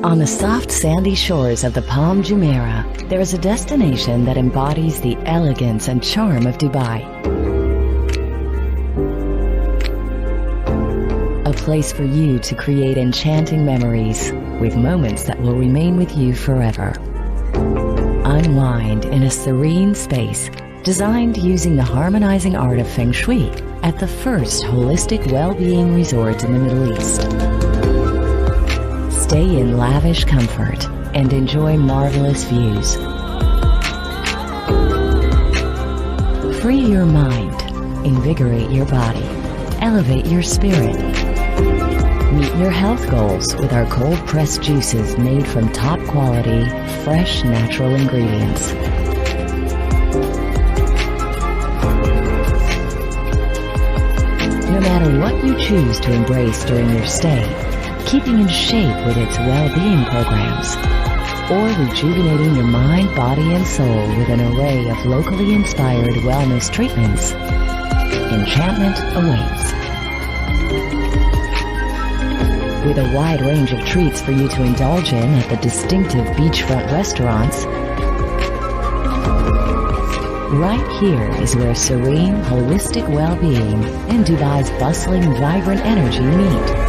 On the soft sandy shores of the Palm Jumeirah, there is a destination that embodies the elegance and charm of Dubai. A place for you to create enchanting memories with moments that will remain with you forever. Unwind in a serene space designed using the harmonizing art of Feng Shui at the first holistic well-being resort in the Middle East. Stay in lavish comfort and enjoy marvelous views. Free your mind, invigorate your body, elevate your spirit. Meet your health goals with our cold-pressed juices made from top-quality, fresh, natural ingredients. No matter what you choose to embrace during your stay, keeping in shape with its well-being programs, or rejuvenating your mind, body, and soul with an array of locally inspired wellness treatments, enchantment awaits. With a wide range of treats for you to indulge in at the distinctive beachfront restaurants, right here is where serene, holistic well-being and Dubai's bustling, vibrant energy meet.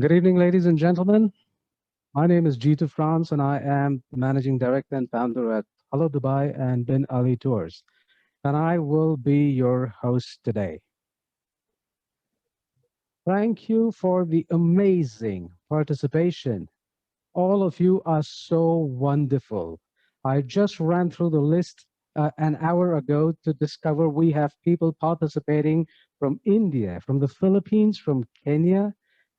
Good evening, ladies and gentlemen. My name is Jitu France, and I am the managing director and founder at Hello Dubai and Bin Ali Tours. And I will be your host today. Thank you for the amazing participation. All of you are so wonderful. I just ran through the list an hour ago to discover we have people participating from India, from the Philippines, from Kenya,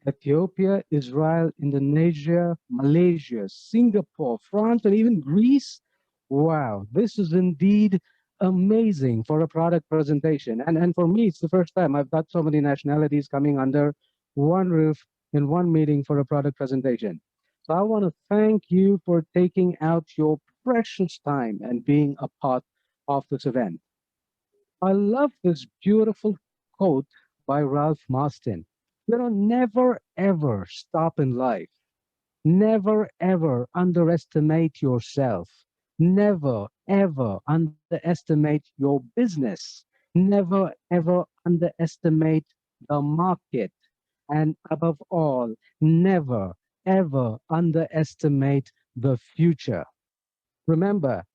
Ethiopia, Israel, Indonesia, Malaysia, Singapore, France, and even Greece. Wow, this is indeed amazing for a product presentation. And for me, it's the first time I've got so many nationalities coming under one roof in one meeting for a product presentation. So I want to thank you for taking out your precious time and being a part of this event. I love this beautiful quote by Ralph Marston. Never ever stop in life. Never ever underestimate yourself. Never ever underestimate your business. Never ever underestimate the market. And above all, never ever underestimate the future. Remember,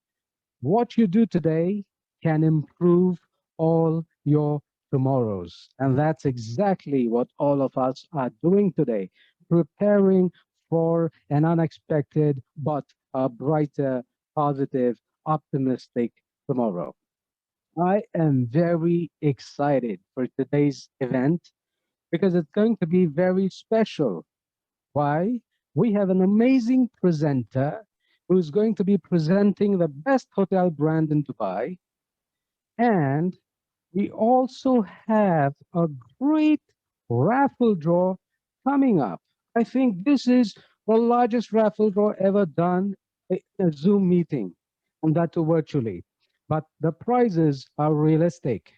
what you do today can improve all your tomorrows. And that's exactly what all of us are doing today, preparing for an unexpected but a brighter, positive, optimistic tomorrow. I am very excited for today's event because it's going to be very special. Why? We have an amazing presenter who's going to be presenting the best hotel brand in Dubai. And we also have a great raffle draw coming up. I think this is the largest raffle draw ever done in a Zoom meeting, and that too virtually. But the prizes are realistic.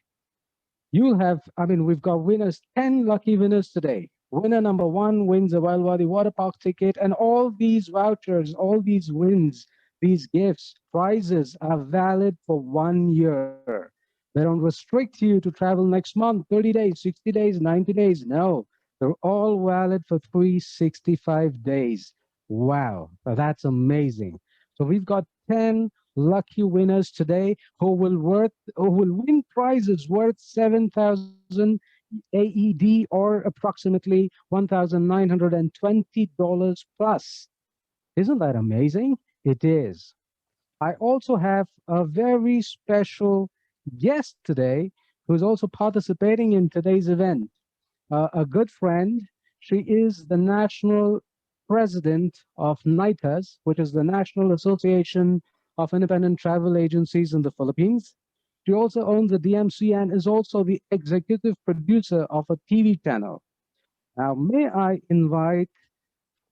You'll have, I mean, we've got winners, 10 lucky winners today. Winner number one wins a Wadi water park ticket, and all these vouchers, all these wins, these gifts, prizes are valid for 1 year. They don't restrict you to travel next month, 30 days, 60 days, 90 days. No, they're all valid for 365 days. Wow, that's amazing. So we've got 10 lucky winners today who will win prizes worth 7,000 AED or approximately $1,920 plus. Isn't that amazing? It is. I also have a very special guest today who's also participating in today's event. A good friend. She is the national president of NITAS, which is the National Association of Independent Travel Agencies in the Philippines. She also owns the DMC and is also the executive producer of a TV channel. Now, may I invite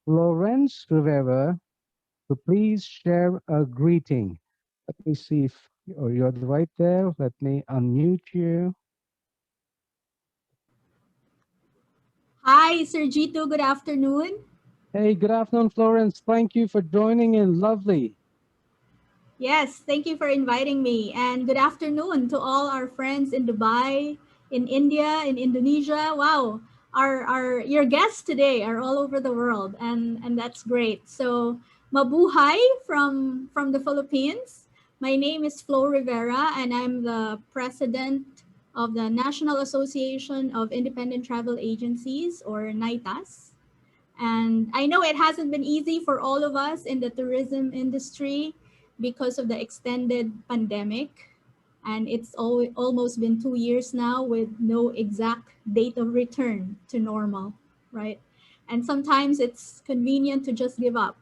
Florence Rivera to please share a greeting. Let me see if you're right there. Let me unmute you. Hi, Sir Gito. Good afternoon. Hey, good afternoon, Florence. Thank you for joining in. Lovely. Yes, thank you for inviting me. And good afternoon to all our friends in Dubai, in India, in Indonesia. Wow, our your guests today are all over the world, and that's great. So, mabuhay from the Philippines. My name is Flo Rivera, and I'm the president of the National Association of Independent Travel Agencies, or NITAS. And I know it hasn't been easy for all of us in the tourism industry because of the extended pandemic. And it's almost been 2 years now with no exact date of return to normal, right? And sometimes it's convenient to just give up.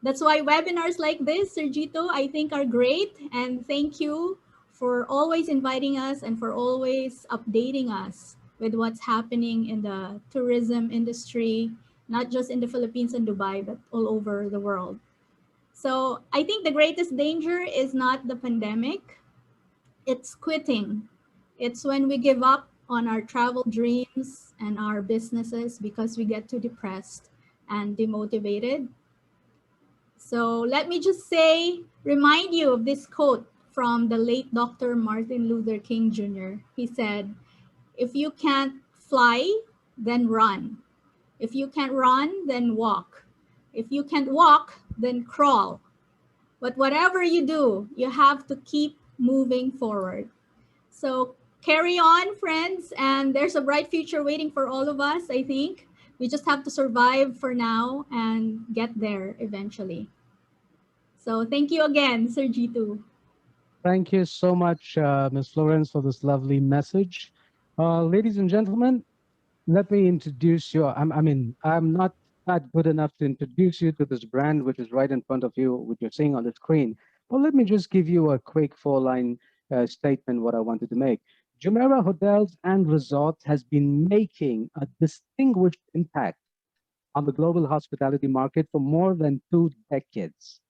That's why webinars like this, Sergito, I think are great. And thank you for always inviting us and for always updating us with what's happening in the tourism industry, not just in the Philippines and Dubai, but all over the world. So I think the greatest danger is not the pandemic, it's quitting. It's when we give up on our travel dreams and our businesses because we get too depressed and demotivated. So let me just say, remind you of this quote from the late Dr. Martin Luther King Jr. He said, if you can't fly, then run. If you can't run, then walk. If you can't walk, then crawl. But whatever you do, you have to keep moving forward. So carry on, friends, and there's a bright future waiting for all of us, I think. We just have to survive for now and get there eventually. So thank you again, Sir G2. Thank you so much, Ms. Florence, for this lovely message. Ladies and gentlemen, let me introduce you. I'm not good enough to introduce you to this brand, which is right in front of you, which you're seeing on the screen. But let me just give you a quick four-line statement, what I wanted to make. Jumeirah Hotels and Resorts has been making a distinguished impact on the global hospitality market for more than 2 decades.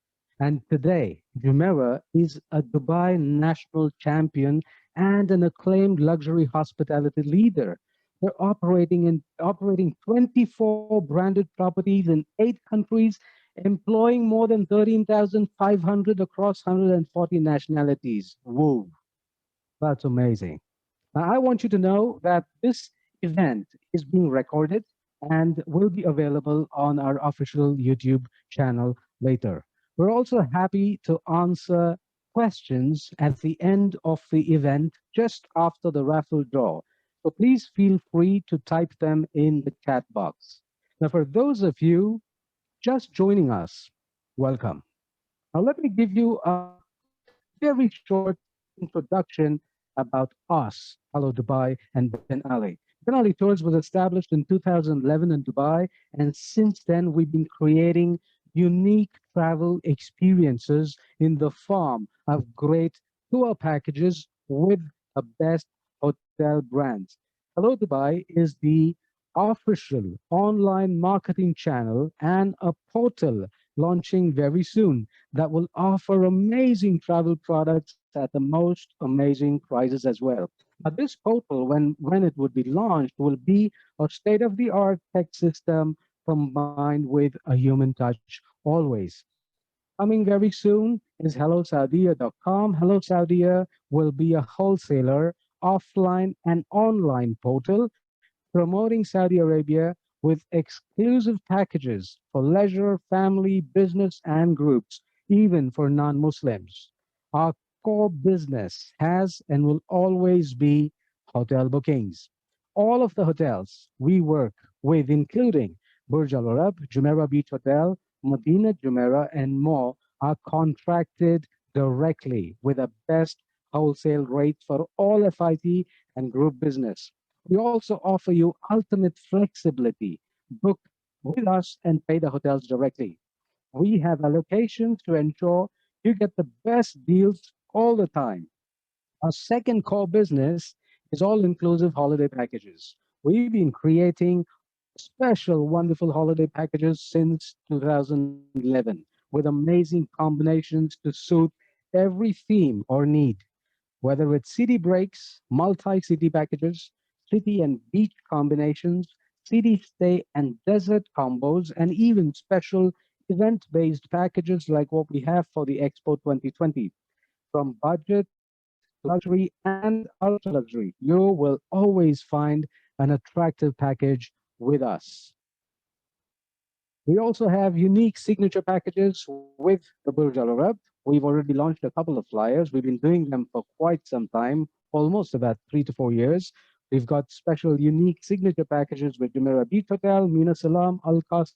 And today, Jumeirah is a Dubai national champion and an acclaimed luxury hospitality leader. They're operating 24 branded properties in 8 countries, employing more than 13,500 across 140 nationalities. Whoa, that's amazing. Now, I want you to know that this event is being recorded and will be available on our official YouTube channel later. We're also happy to answer questions at the end of the event just after the raffle draw. So please feel free to type them in the chat box. Now, for those of you just joining us, welcome. Now, let me give you a very short introduction about us, Hello Dubai, and Ben Ali. Ben Ali Tours was established in 2011 in Dubai, and since then we've been creating unique travel experiences in the form of great tour packages with the best hotel brands. Hello Dubai is the official online marketing channel and a portal launching very soon that will offer amazing travel products at the most amazing prices as well. Now, this portal, when it would be launched, will be a state of the art tech system combined with a human touch always. Coming very soon is HelloSaudia.com. Hello Saudia will be a wholesaler, offline and online portal promoting Saudi Arabia with exclusive packages for leisure, family, business, and groups, even for non Muslims. Our core business has and will always be hotel bookings. All of the hotels we work with, including Burj Al Arab, Jumeirah Beach Hotel, Madinat Jumeirah, and more, are contracted directly with the best wholesale rates for all FIT and group business. We also offer you ultimate flexibility. Book with us and pay the hotels directly. We have allocations to ensure you get the best deals all the time. Our second core business is all inclusive holiday packages. We've been creating special, wonderful holiday packages since 2011 with amazing combinations to suit every theme or need, whether it's city breaks, multi city packages, city and beach combinations, city stay and desert combos, and even special event based packages like what we have for the Expo 2020. From budget to luxury and ultra luxury, you will always find an attractive package with us. We also have unique signature packages with the Burj Al Arab. We've already launched a couple of flyers. We've been doing them for quite some time, almost about 3 to 4 years. We've got special, unique signature packages with Jumeirah Beach Hotel, Mina Salam, Al Qasr,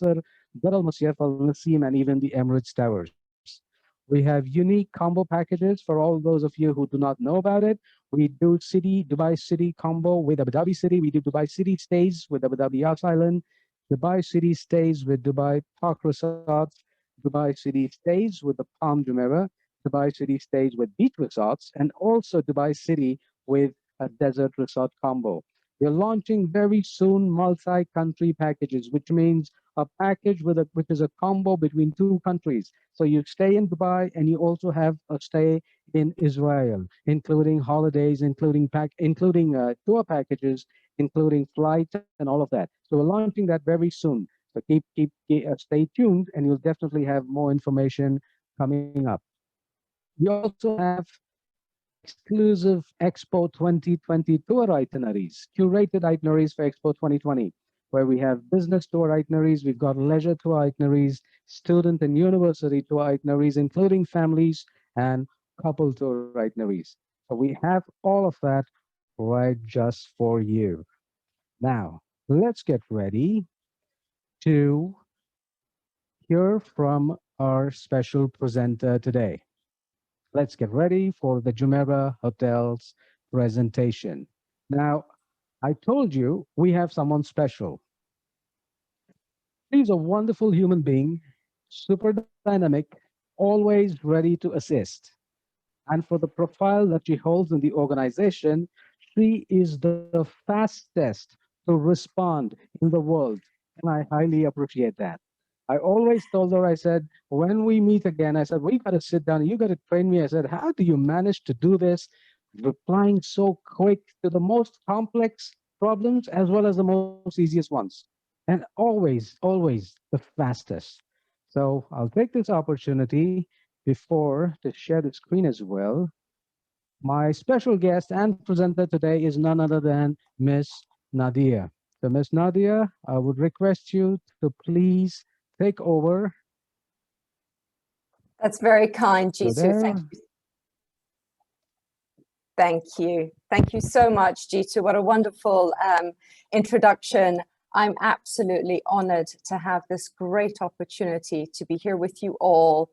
Dar Al Masyaf, Al Nasim, and even the Emirates Towers. We have unique combo packages for all those of you who do not know about it. We do Dubai City combo with Abu Dhabi City. We do Dubai City stays with Abu Dhabi Yas Island, Dubai City stays with Dubai Park Resorts, Dubai City stays with the Palm Jumeirah, Dubai City stays with beach resorts, and also Dubai City with a desert resort combo. We're launching very soon multi-country packages, which means a package which is a combo between 2 countries. So you stay in Dubai and you also have a stay in Israel, including holidays, including tour packages, including flights and all of that. So we're launching that very soon. So stay tuned, and you'll definitely have more information coming up. We also have exclusive Expo 2020 tour itineraries, curated itineraries for Expo 2020. where we have business tour itineraries, we've got leisure tour itineraries, student and university tour itineraries, including families and couple tour itineraries. So we have all of that right just for you. Now, let's get ready to hear from our special presenter today. Let's get ready for the Jumeirah Hotels presentation. Now, I told you we have someone special. He's a wonderful human being, super dynamic, always ready to assist. And for the profile that she holds in the organization, she is the fastest to respond in the world. And I highly appreciate that. I always told her, I said, when we meet again, I said, we got to sit down. You got to train me. I said, how do you manage to do this? Replying so quick to the most complex problems as well as the most easiest ones. And always the fastest. So I'll take this opportunity before to share the screen as well. My special guest and presenter today is none other than Miss Nadia. So, Miss Nadia, I would request you to please take over. That's very kind, So Jitu. Thank there. you. Thank you. Thank you so much, Jitu. What a wonderful introduction. I'm absolutely honored to have this great opportunity to be here with you all,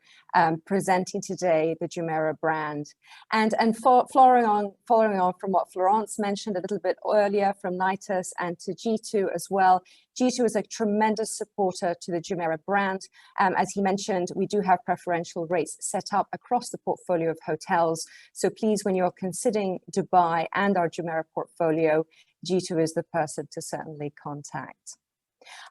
presenting today the Jumeirah brand. And following on from what Florence mentioned a little bit earlier from Nitus and to Jitu as well, Jitu is a tremendous supporter to the Jumeirah brand. As he mentioned, we do have preferential rates set up across the portfolio of hotels. So please, when you're considering Dubai and our Jumeirah portfolio, Jitu is the person to certainly contact.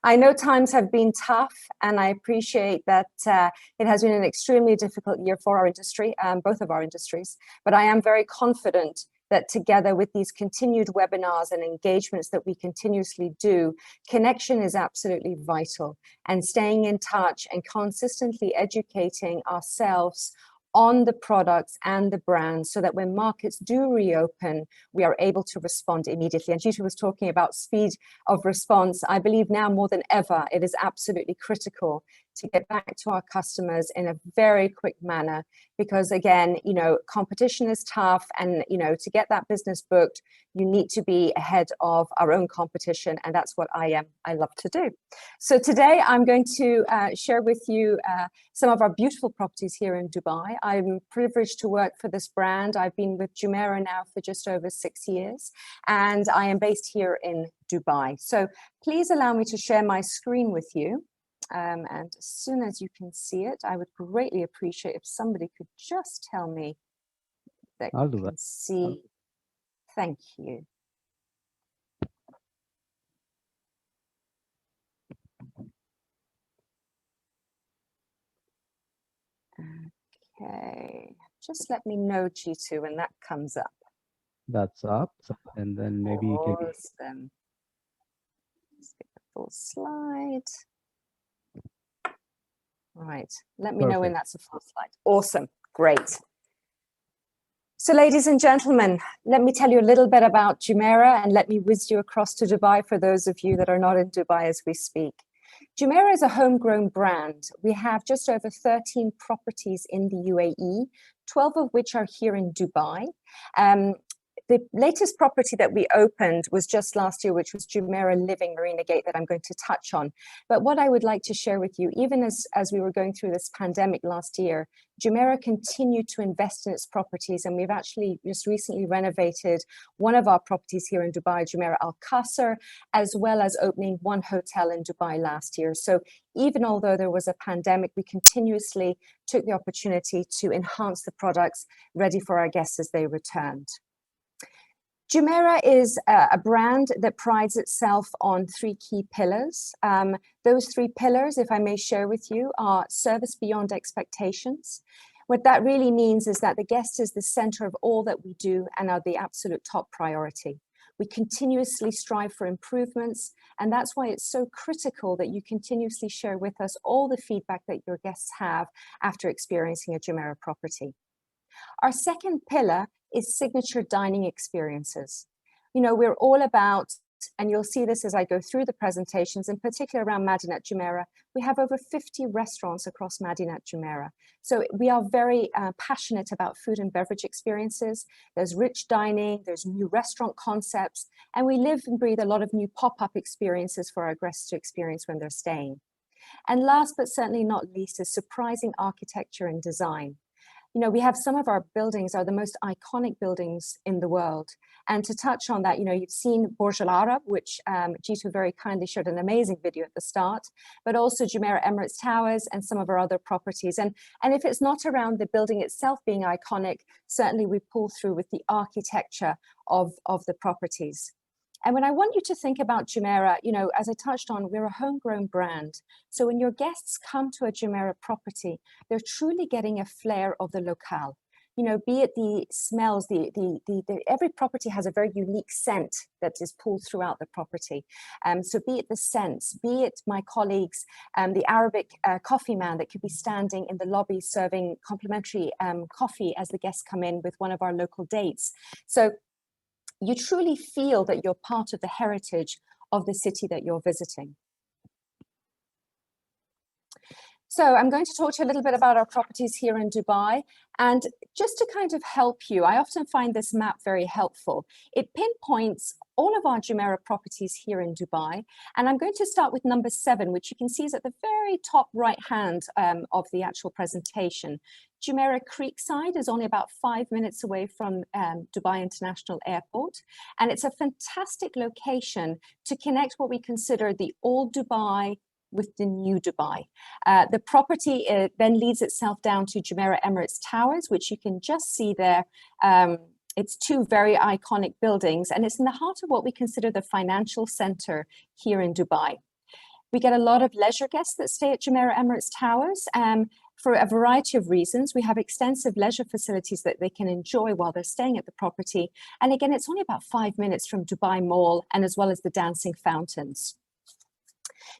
I know times have been tough, and I appreciate that it has been an extremely difficult year for our industry, both of our industries, but I am very confident that together with these continued webinars and engagements that we continuously do, connection is absolutely vital, and staying in touch and consistently educating ourselves on the products and the brands so that when markets do reopen, we are able to respond immediately. And Jitu was talking about speed of response. I believe now more than ever, it is absolutely critical to get back to our customers in a very quick manner, because again, you know, competition is tough, and you know, to get that business booked, you need to be ahead of our own competition, and that's what I love to do. So today I'm going to share with you some of our beautiful properties here in Dubai. I'm privileged to work for this brand. I've been with Jumeirah now for just over 6 years, and I am based here in Dubai. So please allow me to share my screen with you. And as soon as you can see it, I would greatly appreciate if somebody could just tell me that I'll you do can that. see. Thank you. Okay, just let me know, Jitu, when that comes up. That's up. And then maybe you can. Awesome. Let's get the full slide. Right, let me know when Perfect. that's a full slide. Awesome, great. So ladies and gentlemen, let me tell you a little bit about Jumeirah, and let me whiz you across to Dubai for those of you that are not in Dubai as we speak. Jumeirah is a homegrown brand. We have just over 13 properties in the UAE, 12 of which are here in Dubai. The latest property that we opened was just last year, which was Jumeirah Living Marina Gate, that I'm going to touch on. But what I would like to share with you, even as we were going through this pandemic last year, Jumeirah continued to invest in its properties, and we've actually just recently renovated one of our properties here in Dubai, Jumeirah Al Qasr, as well as opening one hotel in Dubai last year. So even although there was a pandemic, we continuously took the opportunity to enhance the products ready for our guests as they returned. Jumeirah is a brand that prides itself on 3 key pillars. Those 3 pillars, if I may share with you, are service beyond expectations. What that really means is that the guest is the center of all that we do and are the absolute top priority. We continuously strive for improvements, and that's why it's so critical that you continuously share with us all the feedback that your guests have after experiencing a Jumeirah property. Our second pillar is signature dining experiences. You know, we're all about and you'll see this as I go through the presentations, in particular around Madinat Jumeirah, we have over 50 restaurants across Madinat Jumeirah. So we are very passionate about food and beverage experiences. There's rich dining, there's new restaurant concepts, and we live and breathe a lot of new pop-up experiences for our guests to experience when they're staying. And last but certainly not least is surprising architecture and design. You know, we have some of our buildings are the most iconic buildings in the world. And to touch on that, you know, you've seen Burj Al Arab, which Jitu very kindly showed an amazing video at the start, but also Jumeirah Emirates Towers and some of our other properties. And if it's not around the building itself being iconic, certainly we pull through with the architecture of the properties. And when I want you to think about Jumeirah, you know, as I touched on, we're a homegrown brand. So when your guests come to a Jumeirah property, they're truly getting a flair of the locale. You know, be it the smells, every property has a very unique scent that is pulled throughout the property. So be it the scents, be it my colleagues, the Arabic coffee man that could be standing in the lobby serving complimentary coffee as the guests come in with one of our local dates. So you truly feel that you're part of the heritage of the city that you're visiting. So I'm going to talk to you a little bit about our properties here in Dubai. And just to kind of help you, I often find this map very helpful. It pinpoints all of our Jumeirah properties here in Dubai. And I'm going to start with number 7, which you can see is at the very top right hand of the actual presentation. Jumeirah Creekside is only about 5 minutes away from Dubai International Airport. And it's a fantastic location to connect what we consider the old Dubai with the new Dubai. The property then leads itself down to Jumeirah Emirates Towers, which you can just see there. It's 2 very iconic buildings, and it's in the heart of what we consider the financial center here in Dubai. We get a lot of leisure guests that stay at Jumeirah Emirates Towers. For a variety of reasons. We have extensive leisure facilities that they can enjoy while they're staying at the property. And again, it's only about 5 minutes from Dubai Mall, and as well as the dancing fountains.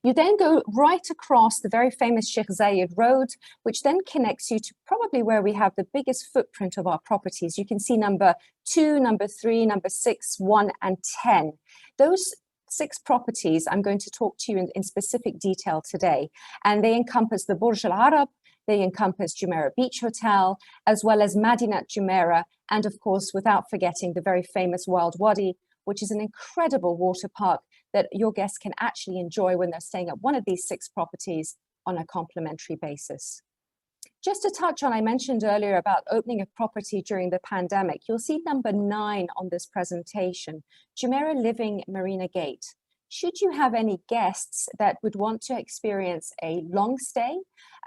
You then go right across the very famous Sheikh Zayed Road, which then connects you to probably where we have the biggest footprint of our properties. You can see number 2, number 3, number 6, 1, and 10. Those 6 properties I'm going to talk to you in specific detail today. And they encompass the Burj Al Arab, they encompass Jumeirah Beach Hotel, as well as Madinat Jumeirah, and of course, without forgetting the very famous Wild Wadi, which is an incredible water park that your guests can actually enjoy when they're staying at one of these 6 properties on a complimentary basis. Just to touch on, I mentioned earlier about opening a property during the pandemic. You'll see number 9 on this presentation, Jumeirah Living Marina Gate. Should you have any guests that would want to experience a long stay,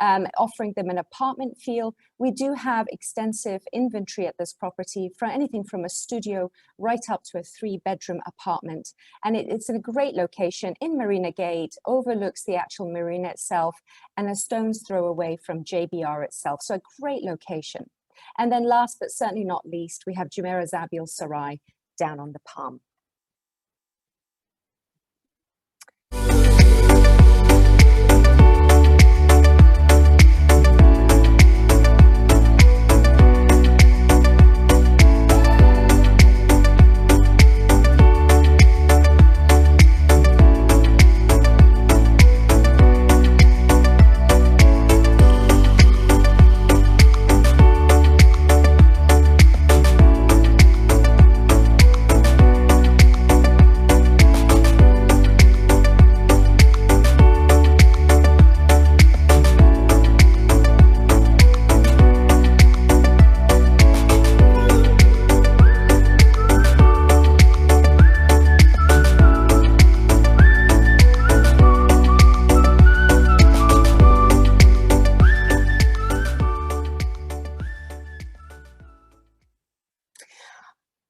offering them an apartment feel, we do have extensive inventory at this property for anything from a studio right up to a 3-bedroom apartment. And it's in a great location in Marina Gate, overlooks the actual marina itself, and a stone's throw away from JBR itself. So a great location. And then last but certainly not least, we have Jumeirah Zabil Sarai down on the Palm.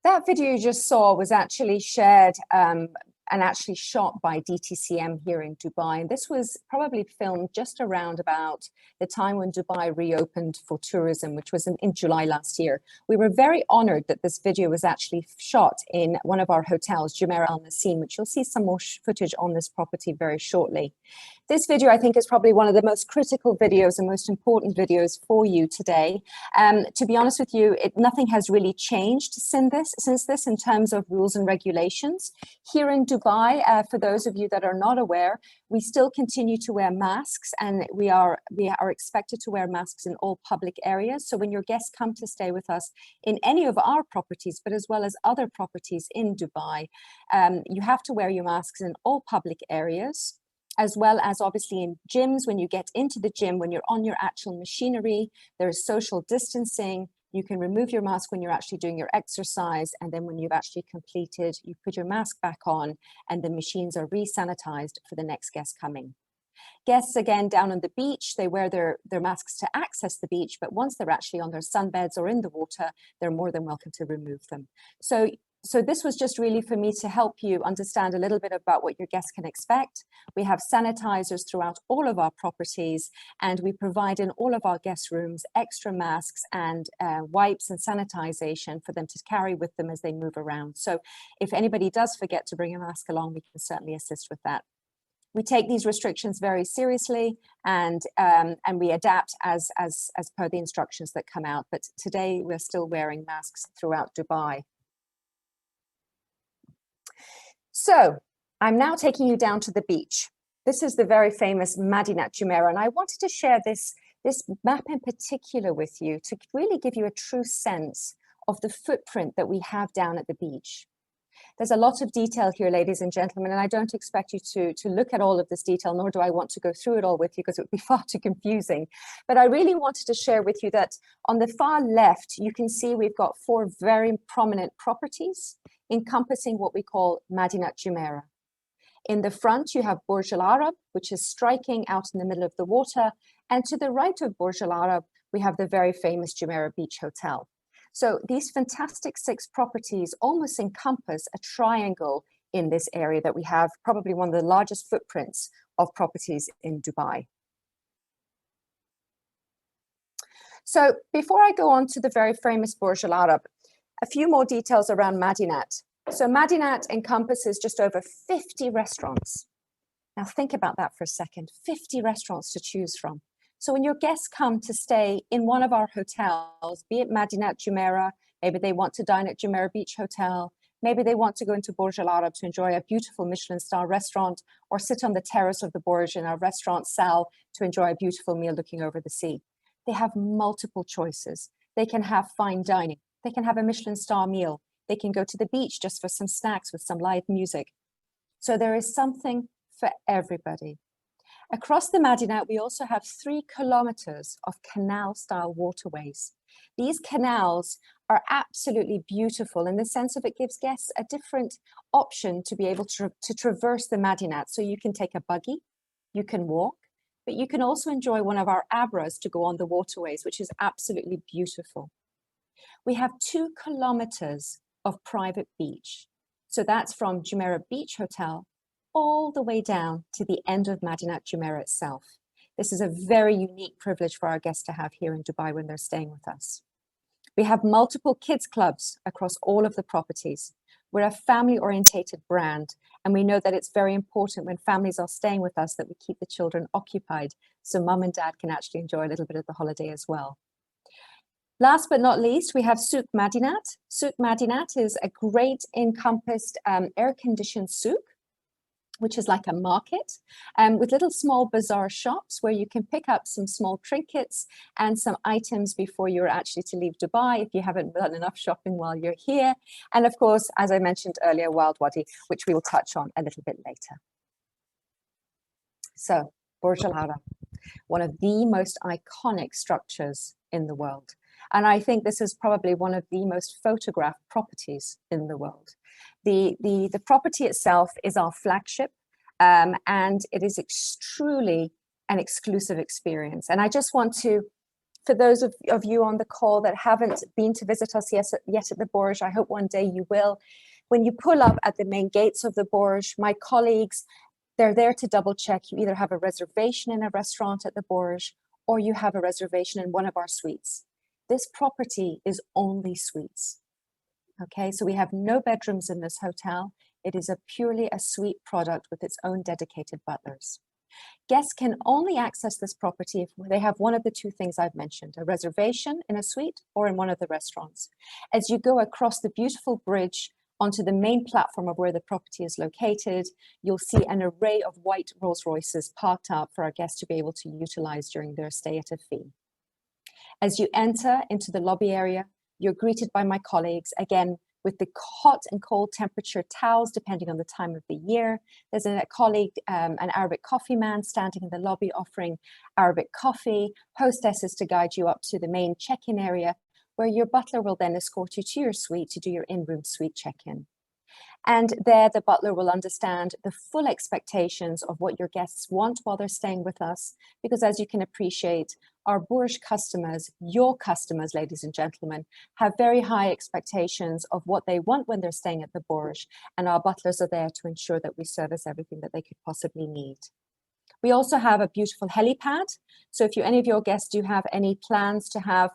That video you just saw was actually shared and actually shot by DTCM here in Dubai. And this was probably filmed just around about the time when Dubai reopened for tourism, which was in July last year. We were very honored that this video was actually shot in one of our hotels, Jumeirah Al Nasim, which you'll see some more footage on this property very shortly. This video, I think, is probably one of the most critical videos and most important videos for you today. To be honest with you, nothing has really changed since this in terms of rules and regulations. Here in Dubai, for those of you that are not aware, we still continue to wear masks, and we are expected to wear masks in all public areas. So when your guests come to stay with us in any of our properties, but as well as other properties in Dubai, you have to wear your masks in all public areas, as well as obviously in gyms. When you get into the gym, when you're on your actual machinery, there is social distancing. You can remove your mask when you're actually doing your exercise, and then when you've actually completed, you put your mask back on, and the machines are re-sanitized for the next guest coming. Guests, again, down on the beach, they wear their masks to access the beach, but once they're actually on their sunbeds or in the water, they're more than welcome to remove them. So this was just really for me to help you understand a little bit about what your guests can expect. We have sanitizers throughout all of our properties, and we provide in all of our guest rooms extra masks and wipes and sanitization for them to carry with them as they move around. So if anybody does forget to bring a mask along, we can certainly assist with that. We take these restrictions very seriously, and we adapt as per the instructions that come out. But today we're still wearing masks throughout Dubai. So I'm now taking you down to the beach. This is the very famous Madinat Jumeirah, and I wanted to share this map in particular with you to really give you a true sense of the footprint that we have down at the beach. There's a lot of detail here, ladies and gentlemen, and I don't expect you to look at all of this detail, nor do I want to go through it all with you because it would be far too confusing. But I really wanted to share with you that on the far left, you can see we've got 4 very prominent properties encompassing what we call Madinat Jumeirah. In the front, you have Burj Al Arab, which is striking out in the middle of the water. And to the right of Burj Al Arab, we have the very famous Jumeirah Beach Hotel. So these fantastic 6 properties almost encompass a triangle in this area that we have, probably one of the largest footprints of properties in Dubai. So before I go on to the very famous Burj Al Arab, a few more details around Madinat. So Madinat encompasses just over 50 restaurants. Now think about that for a second, 50 restaurants to choose from. So when your guests come to stay in one of our hotels, be it Madinat Jumeirah, maybe they want to dine at Jumeirah Beach Hotel, maybe they want to go into Burj Al Arab to enjoy a beautiful Michelin star restaurant, or sit on the terrace of the Burj in our restaurant Sal to enjoy a beautiful meal looking over the sea. They have multiple choices. They can have fine dining. They can have a Michelin star meal. They can go to the beach just for some snacks with some live music. So there is something for everybody. Across the Madinat, we also have 3 kilometers of canal-style waterways. These canals are absolutely beautiful in the sense of it gives guests a different option to be able to traverse the Madinat. So you can take a buggy, you can walk, but you can also enjoy one of our abras to go on the waterways, which is absolutely beautiful. We have 2 kilometers of private beach. So that's from Jumeirah Beach Hotel all the way down to the end of Madinat Jumeirah itself. This is a very unique privilege for our guests to have here in Dubai when they're staying with us. We have multiple kids clubs across all of the properties. We're a family-orientated brand, and we know that it's very important when families are staying with us that we keep the children occupied so mum and dad can actually enjoy a little bit of the holiday as well. Last but not least, we have Souk Madinat. Souk Madinat is a great encompassed air-conditioned souk, which is like a market, with little small bazaar shops where you can pick up some small trinkets and some items before you're actually to leave Dubai if you haven't done enough shopping while you're here. And of course, as I mentioned earlier, Wild Wadi, which we will touch on a little bit later. So, Burj Al Arab, one of the most iconic structures in the world. And I think this is probably one of the most photographed properties in the world. The property itself is our flagship, and it is truly an exclusive experience. And I just want to, for those of you on the call that haven't been to visit us yet at the Burj, I hope one day you will. When you pull up at the main gates of the Burj, my colleagues, they're there to double check. You either have a reservation in a restaurant at the Burj, or you have a reservation in one of our suites. This property is only suites. Okay, so we have no bedrooms in this hotel. It is purely a suite product with its own dedicated butlers. Guests can only access this property if they have one of the two things I've mentioned, a reservation in a suite or in one of the restaurants. As you go across the beautiful bridge onto the main platform of where the property is located, you'll see an array of white Rolls Royces parked out for our guests to be able to utilize during their stay at a fee. As you enter into the lobby area, you're greeted by my colleagues, again, with the hot and cold temperature towels, depending on the time of the year. There's a colleague, an Arabic coffee man standing in the lobby offering Arabic coffee, hostesses to guide you up to the main check-in area, where your butler will then escort you to your suite to do your in-room suite check-in. And there, the butler will understand the full expectations of what your guests want while they're staying with us. Because as you can appreciate, our Burj customers, your customers, ladies and gentlemen, have very high expectations of what they want when they're staying at the Burj. And our butlers are there to ensure that we service everything that they could possibly need. We also have a beautiful helipad. So if any of your guests do have any plans to have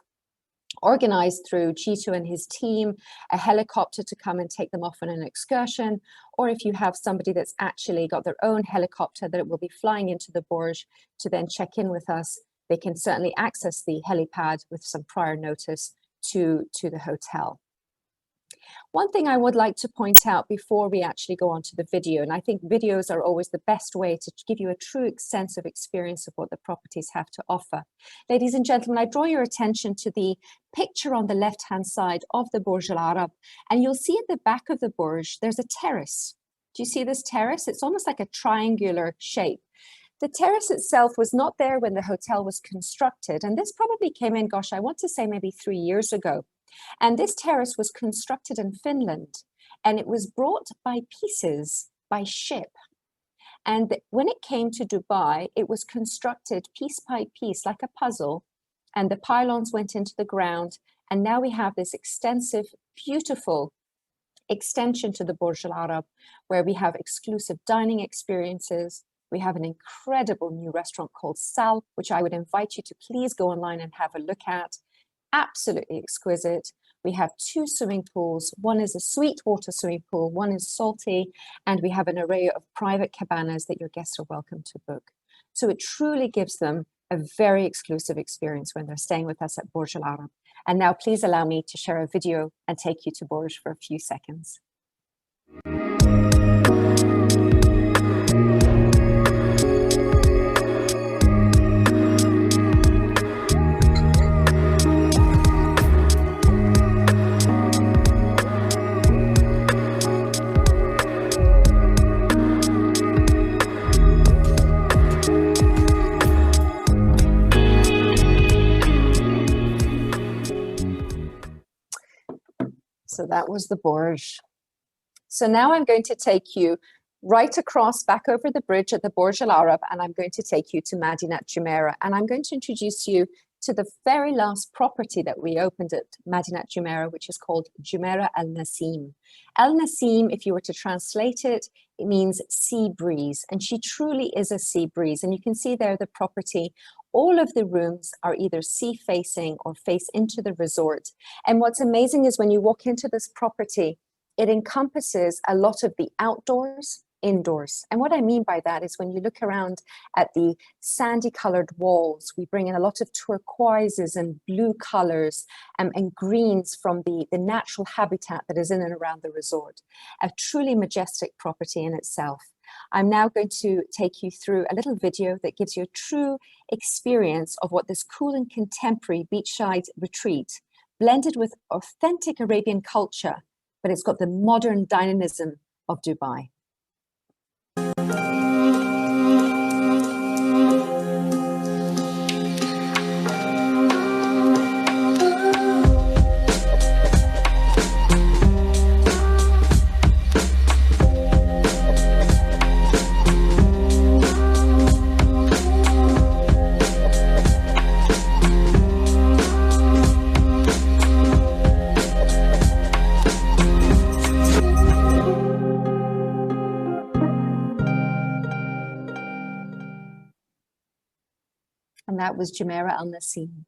organized through Chitu and his team, a helicopter to come and take them off on an excursion, or if you have somebody that's actually got their own helicopter that will be flying into the Burj to then check in with us, they can certainly access the helipad with some prior notice to the hotel. One thing I would like to point out before we actually go on to the video, and I think videos are always the best way to give you a true sense of experience of what the properties have to offer. Ladies and gentlemen, I draw your attention to the picture on the left-hand side of the Burj Al Arab, and you'll see at the back of the Burj, there's a terrace. Do you see this terrace? It's almost like a triangular shape. The terrace itself was not there when the hotel was constructed, and this probably came in, gosh, I want to say maybe 3 years ago. And this terrace was constructed in Finland, and it was brought by pieces by ship. And when it came to Dubai, it was constructed piece by piece like a puzzle, and the pylons went into the ground. And now we have this extensive, beautiful extension to the Burj Al Arab, where we have exclusive dining experiences. We have an incredible new restaurant called Sal, which I would invite you to please go online and have a look at. Absolutely exquisite. We have 2 swimming pools. One is a sweet water swimming pool, one is salty, and we have an array of private cabanas that your guests are welcome to book. So it truly gives them a very exclusive experience when they're staying with us at Burj Al Arab. And now please allow me to share a video and take you to Burj for a few seconds. So that was the Burj. So now I'm going to take you right across back over the bridge at the Burj Al Arab, and I'm going to take you to Madinat Jumeirah. And I'm going to introduce you to the very last property that we opened at Madinat Jumeirah, which is called Jumeirah Al Nasim. Al Nasim, if you were to translate it, it means sea breeze. And she truly is a sea breeze. And you can see there the property. All of the rooms are either sea facing or face into the resort. And what's amazing is when you walk into this property, it encompasses a lot of the outdoors, indoors. And what I mean by that is when you look around at the sandy colored walls, we bring in a lot of turquoises and blue colors and greens from the natural habitat that is in and around the resort. A truly majestic property in itself. I'm now going to take you through a little video that gives you a true experience of what this cool and contemporary beachside retreat, blended with authentic Arabian culture, but it's got the modern dynamism of Dubai. And that was Jumeirah Al Nasim.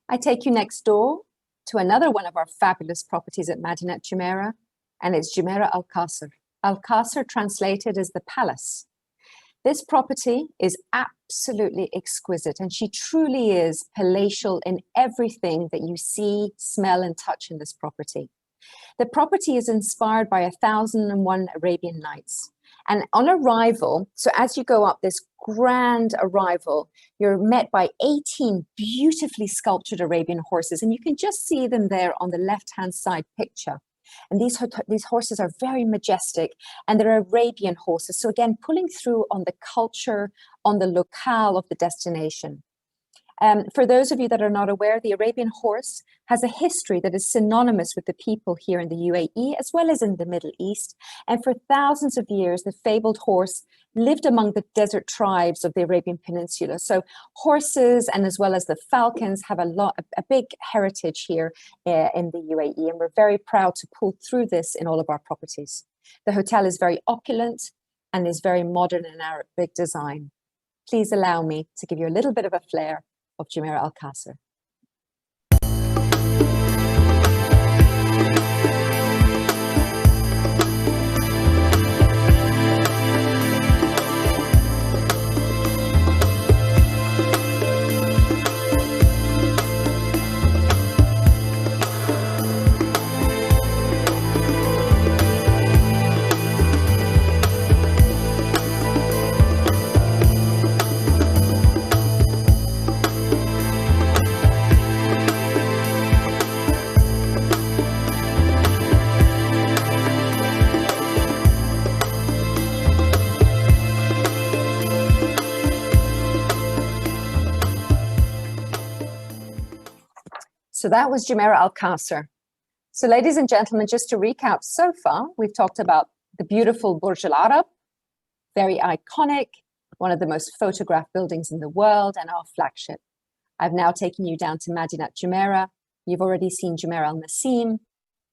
I take you next door to another one of our fabulous properties at Madinat Jumeirah, and it's Jumeirah Al Qasr. Alcázar translated as the palace. This property is absolutely exquisite, and she truly is palatial in everything that you see, smell, and touch in this property. The property is inspired by 1001 Arabian Nights. And on arrival, so as you go up this grand arrival, you're met by 18 beautifully sculptured Arabian horses, and you can just see them there on the left-hand side picture. And these horses are very majestic, and they're Arabian horses. So again, pulling through on the culture, on the locale of the destination. For those of you that are not aware, the Arabian horse has a history that is synonymous with the people here in the UAE, as well as in the Middle East. And for thousands of years, the fabled horse lived among the desert tribes of the Arabian Peninsula. So horses, and as well as the falcons, have a big heritage here in the UAE. And we're very proud to pull through this in all of our properties. The hotel is very opulent and is very modern in Arabic design. Please allow me to give you a little bit of a flair of Jumeirah Alcázar. So that was Jumeirah Alcázar. So ladies and gentlemen, just to recap, so far, we've talked about the beautiful Burj Al Arab, very iconic, one of the most photographed buildings in the world, and our flagship. I've now taken you down to Madinat Jumeirah. You've already seen Jumeirah Al Nasim.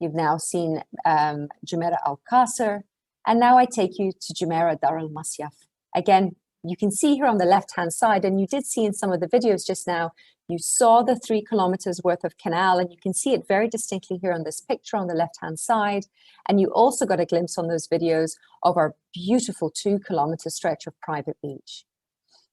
You've now seen Jumeirah Alcázar. And now I take you to Jumeirah Dar Al Masyaf. Again, you can see here on the left-hand side, and you did see in some of the videos just now, you saw the 3 kilometers worth of canal, and you can see it very distinctly here on this picture on the left-hand side. And you also got a glimpse on those videos of our beautiful 2-kilometer stretch of private beach.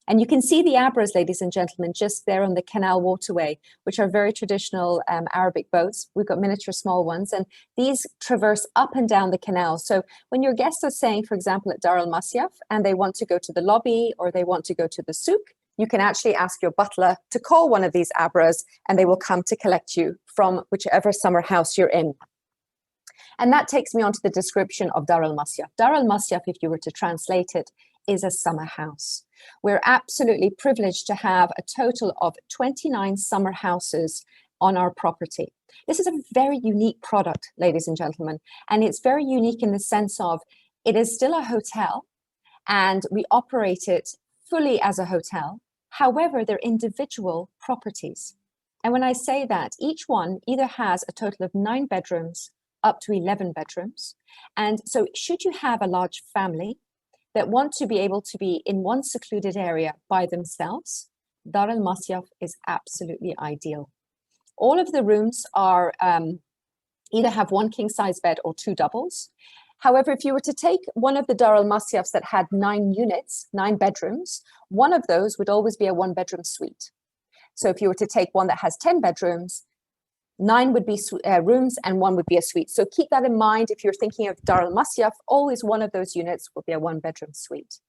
And you can see the abras, ladies and gentlemen, just there on the canal waterway, which are very traditional Arabic boats. We've got miniature small ones, and these traverse up and down the canal. So when your guests are staying, for example, at Dar Al Masyaf, and they want to go to the lobby or they want to go to the souk, you can actually ask your butler to call one of these abras, and they will come to collect you from whichever summer house you're in. And that takes me on to the description of Dar Al Masyaf. Dar Al Masyaf, if you were to translate it, is a summer house. We're absolutely privileged to have a total of 29 summer houses on our property. This is a very unique product, ladies and gentlemen, and it's very unique in the sense of it is still a hotel, and we operate it fully as a hotel. However, they're individual properties. And when I say that, each one either has a total of 9 bedrooms up to 11 bedrooms. And so should you have a large family that want to be able to be in one secluded area by themselves, Dar Al Masyaf is absolutely ideal. All of the rooms are either have 1 king size bed or 2 doubles. However, if you were to take one of the Dar Al Masyafs that had 9 units, 9 bedrooms, one of those would always be a 1-bedroom suite. So if you were to take one that has 10 bedrooms, 9 would be rooms and 1 would be a suite. So keep that in mind if you're thinking of Dar Al Masyaf, always one of those units will be a 1-bedroom suite.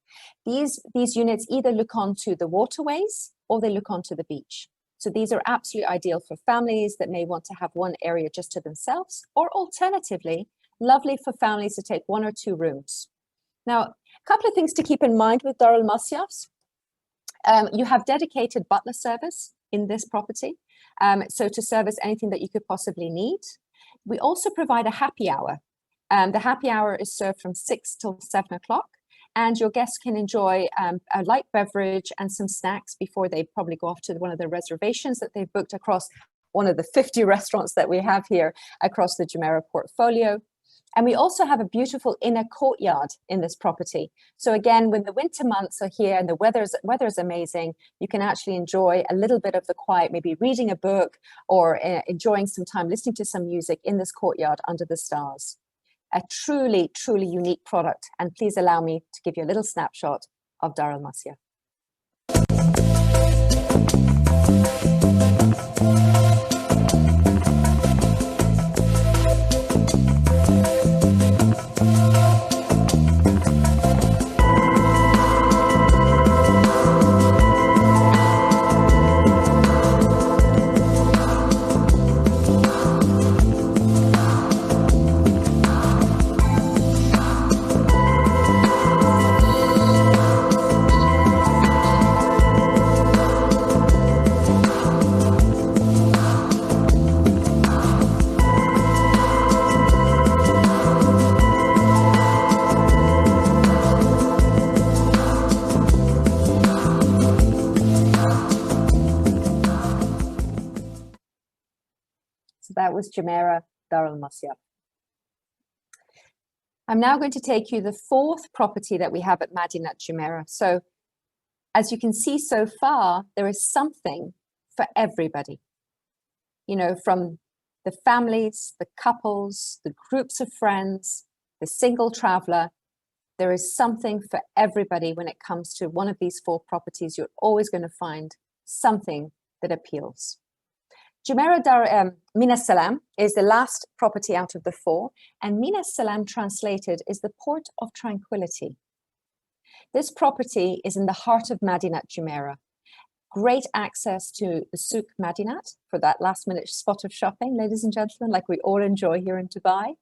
These units either look onto the waterways or they look onto the beach. So these are absolutely ideal for families that may want to have one area just to themselves, or alternatively, lovely for families to take 1 or 2 rooms. Now, a couple of things to keep in mind with Dar Al Masyafs. You have dedicated butler service in this property. So to service anything that you could possibly need. We also provide a happy hour. The happy hour is served from 6 till 7 o'clock, and your guests can enjoy a light beverage and some snacks before they probably go off to one of the reservations that they've booked across one of the 50 restaurants that we have here across the Jumeirah portfolio. And we also have a beautiful inner courtyard in this property. So again, when the winter months are here and the weather's amazing, you can actually enjoy a little bit of the quiet, maybe reading a book or enjoying some time listening to some music in this courtyard under the stars. a truly, truly unique product. And please allow me to give you a little snapshot of Dar Al Masya. That was Jumeirah Dar Al Masya. I'm now going to take you the fourth property that we have at Madinat Jumeirah. So as you can see so far, there is something for everybody. You know, from the families, the couples, the groups of friends, the single traveler, there is something for everybody when it comes to one of these four properties. You're always going to find something that appeals. Jumeirah Min As-Salam is the last property out of the four, and Min As-Salam translated is the port of tranquility. This property is in the heart of Madinat Jumeirah. Great access to the Souk Madinat for that last minute spot of shopping, ladies and gentlemen, like we all enjoy here in Dubai.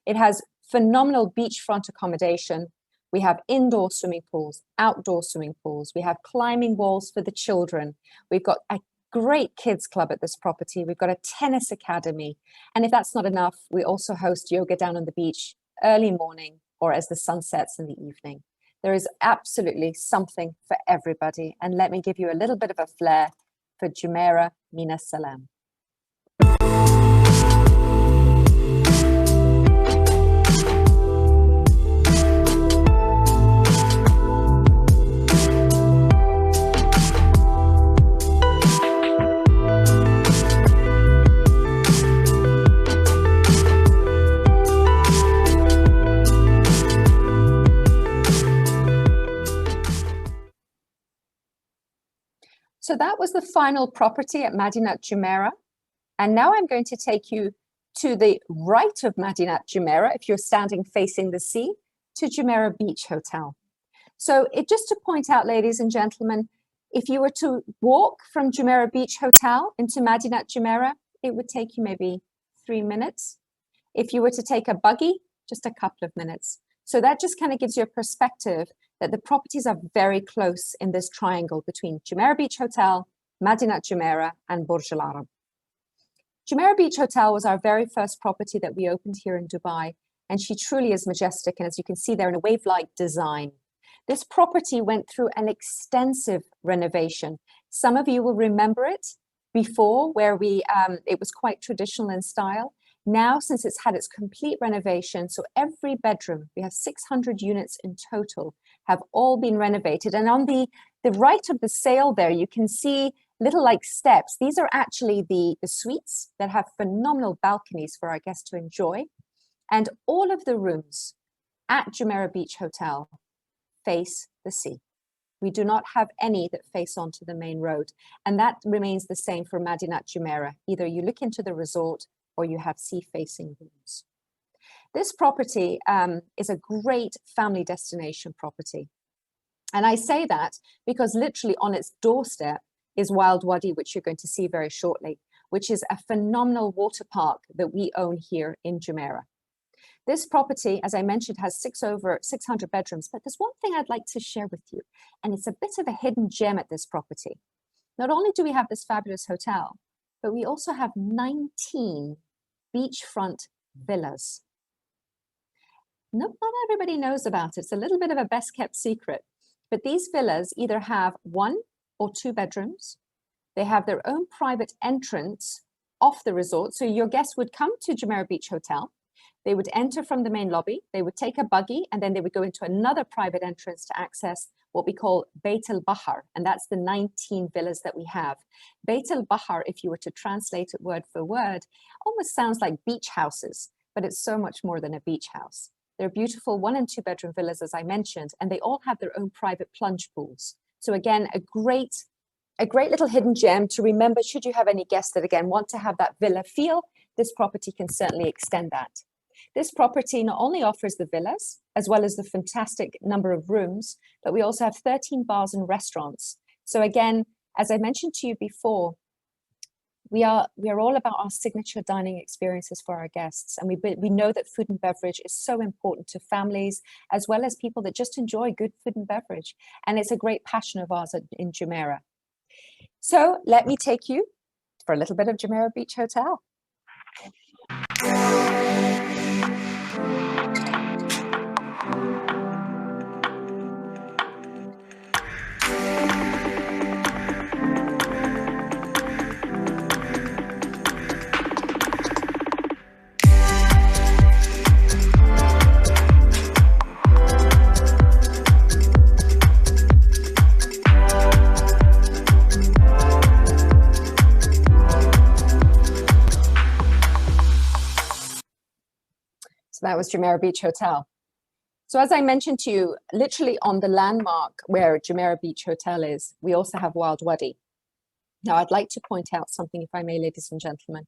It has phenomenal beachfront accommodation. We have indoor swimming pools, outdoor swimming pools. We have climbing walls for the children. We've got a great kids club at this property. We've got a tennis academy. And if that's not enough, we also host yoga down on the beach early morning or as the sun sets in the evening. There is absolutely something for everybody. And let me give you a little bit of a flair for Jumeirah Min As-Salam. So that was the final property at Madinat Jumeirah. And now I'm going to take you to the right of Madinat Jumeirah, if you're standing facing the sea, to Jumeirah Beach Hotel. So just to point out, ladies and gentlemen, if you were to walk from Jumeirah Beach Hotel into Madinat Jumeirah, it would take you maybe 3 minutes. If you were to take a buggy, just a couple of minutes. So that just kind of gives you a perspective that the properties are very close in this triangle between Jumeirah Beach Hotel, Madinat Jumeirah, and Burj Al Arab. Jumeirah Beach Hotel was our very first property that we opened here in Dubai, and she truly is majestic, and as you can see there in a wave-like design. This property went through an extensive renovation. Some of you will remember it before, where it was quite traditional in style. Now, since it's had its complete renovation, so every bedroom, we have 600 units in total, have all been renovated. And on the right of the sail there, you can see little like steps. These are actually the suites that have phenomenal balconies for our guests to enjoy. And all of the rooms at Jumeirah Beach Hotel face the sea. We do not have any that face onto the main road. And that remains the same for Madinat Jumeirah. Either you look into the resort or you have sea-facing rooms. This property is a great family destination property. And I say that because literally on its doorstep is Wild Wadi, which you're going to see very shortly, which is a phenomenal water park that we own here in Jumeirah. This property, as I mentioned, has over 600 bedrooms, but there's one thing I'd like to share with you, and it's a bit of a hidden gem at this property. Not only do we have this fabulous hotel, but we also have 19 beachfront villas. Not everybody knows about it. It's a little bit of a best kept secret, but these villas either have 1 or 2 bedrooms. They have their own private entrance off the resort. So your guests would come to Jumeirah Beach Hotel. They would enter from the main lobby. They would take a buggy and then they would go into another private entrance to access what we call Beit al-Bahar. And that's the 19 villas that we have. Beit al-Bahar, if you were to translate it word for word, almost sounds like beach houses. but it's so much more than a beach house. They're beautiful 1 and 2 bedroom villas, as I mentioned, and they all have their own private plunge pools. So again, a great little hidden gem to remember should you have any guests that again want to have that villa feel. This property can certainly extend that. This property not only offers the villas as well as the fantastic number of rooms, but we also have 13 bars and restaurants. So again, as I mentioned to you before, we are all about our signature dining experiences for our guests. And we know that food and beverage is so important to families, as well as people that just enjoy good food and beverage. And it's a great passion of ours in Jumeirah. So let me take you for a little bit of Jumeirah Beach Hotel. That was Jumeirah Beach Hotel. So as I mentioned to you, literally on the landmark where Jumeirah Beach Hotel is, we also have Wild Wadi. Now I'd like to point out something, if I may, ladies and gentlemen.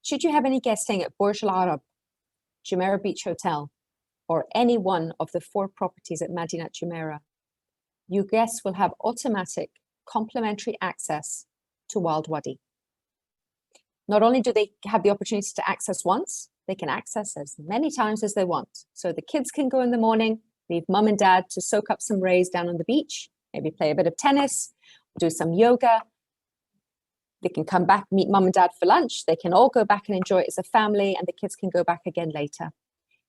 Should you have any guests staying at Burj Al Arab, Jumeirah Beach Hotel, or any one of the 4 properties at Madinat Jumeirah, you guests will have automatic complimentary access to Wild Wadi. Not only do they have the opportunity to access once, they can access as many times as they want. So the kids can go in the morning, leave mum and dad to soak up some rays down on the beach, maybe play a bit of tennis, do some yoga. They can come back, meet mum and dad for lunch. They can all go back and enjoy it as a family, and the kids can go back again later.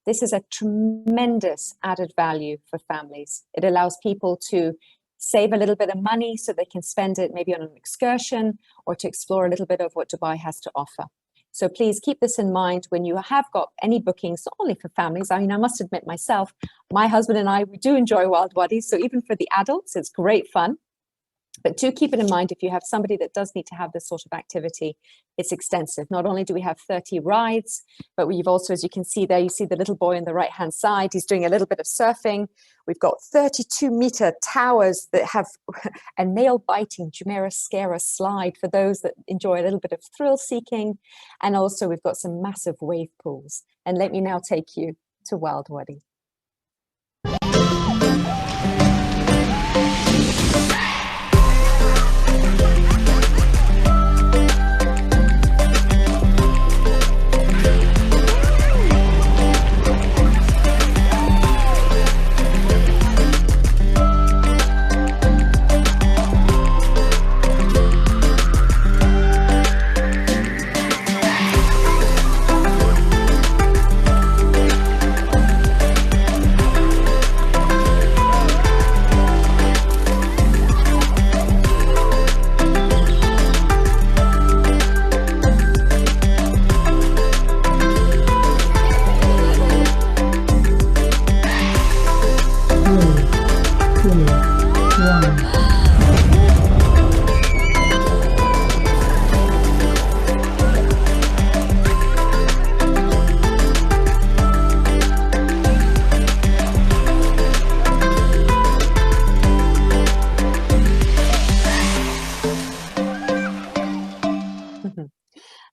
This is a tremendous added value for families. It allows people to save a little bit of money so they can spend it maybe on an excursion or to explore a little bit of what Dubai has to offer. So please keep this in mind when you have got any bookings, not only for families. I mean, I must admit myself, my husband and I, we do enjoy Wild Wadi. So even for the adults, it's great fun. But do keep it in mind, if you have somebody that does need to have this sort of activity, it's extensive. Not only do we have 30 rides, but we've also, as you can see there, you see the little boy on the right-hand side, he's doing a little bit of surfing. We've got 32-meter towers that have a nail-biting Jumeirah Scare slide for those that enjoy a little bit of thrill-seeking. And also we've got some massive wave pools. And let me now take you to Wild Wadi.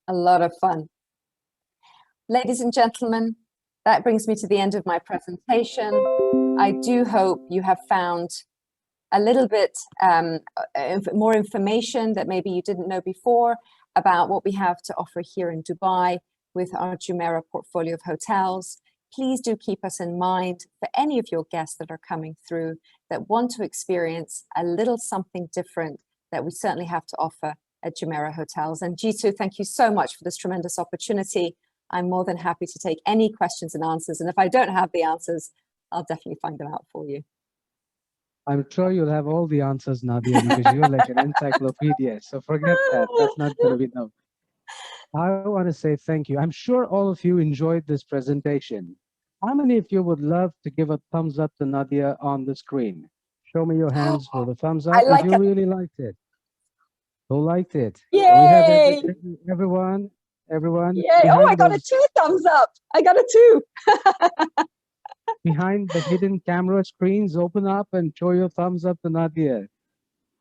A lot of fun. Ladies and gentlemen, that brings me to the end of my presentation. I do hope you have found a little bit more information that maybe you didn't know before about what we have to offer here in Dubai with our Jumeirah portfolio of hotels. Please do keep us in mind for any of your guests that are coming through that want to experience a little something different that we certainly have to offer at Jumeirah Hotels. And Jitu, thank you so much for this tremendous opportunity. I'm more than happy to take any questions and answers. And if I don't have the answers, I'll definitely find them out for you. I'm sure you'll have all the answers, Nadia, because you're like an encyclopedia. So forget that. That's not going to be enough. I want to say thank you. I'm sure all of you enjoyed this presentation. How many of you would love to give a thumbs up to Nadia on the screen? Show me your hands for the thumbs up if you really liked it. Who liked it? Yay! So we have everyone. everyone. Yay. Oh, I Behind got a those, 2 thumbs up. I got a 2. behind the hidden camera screens, open up and show your thumbs up to Nadia.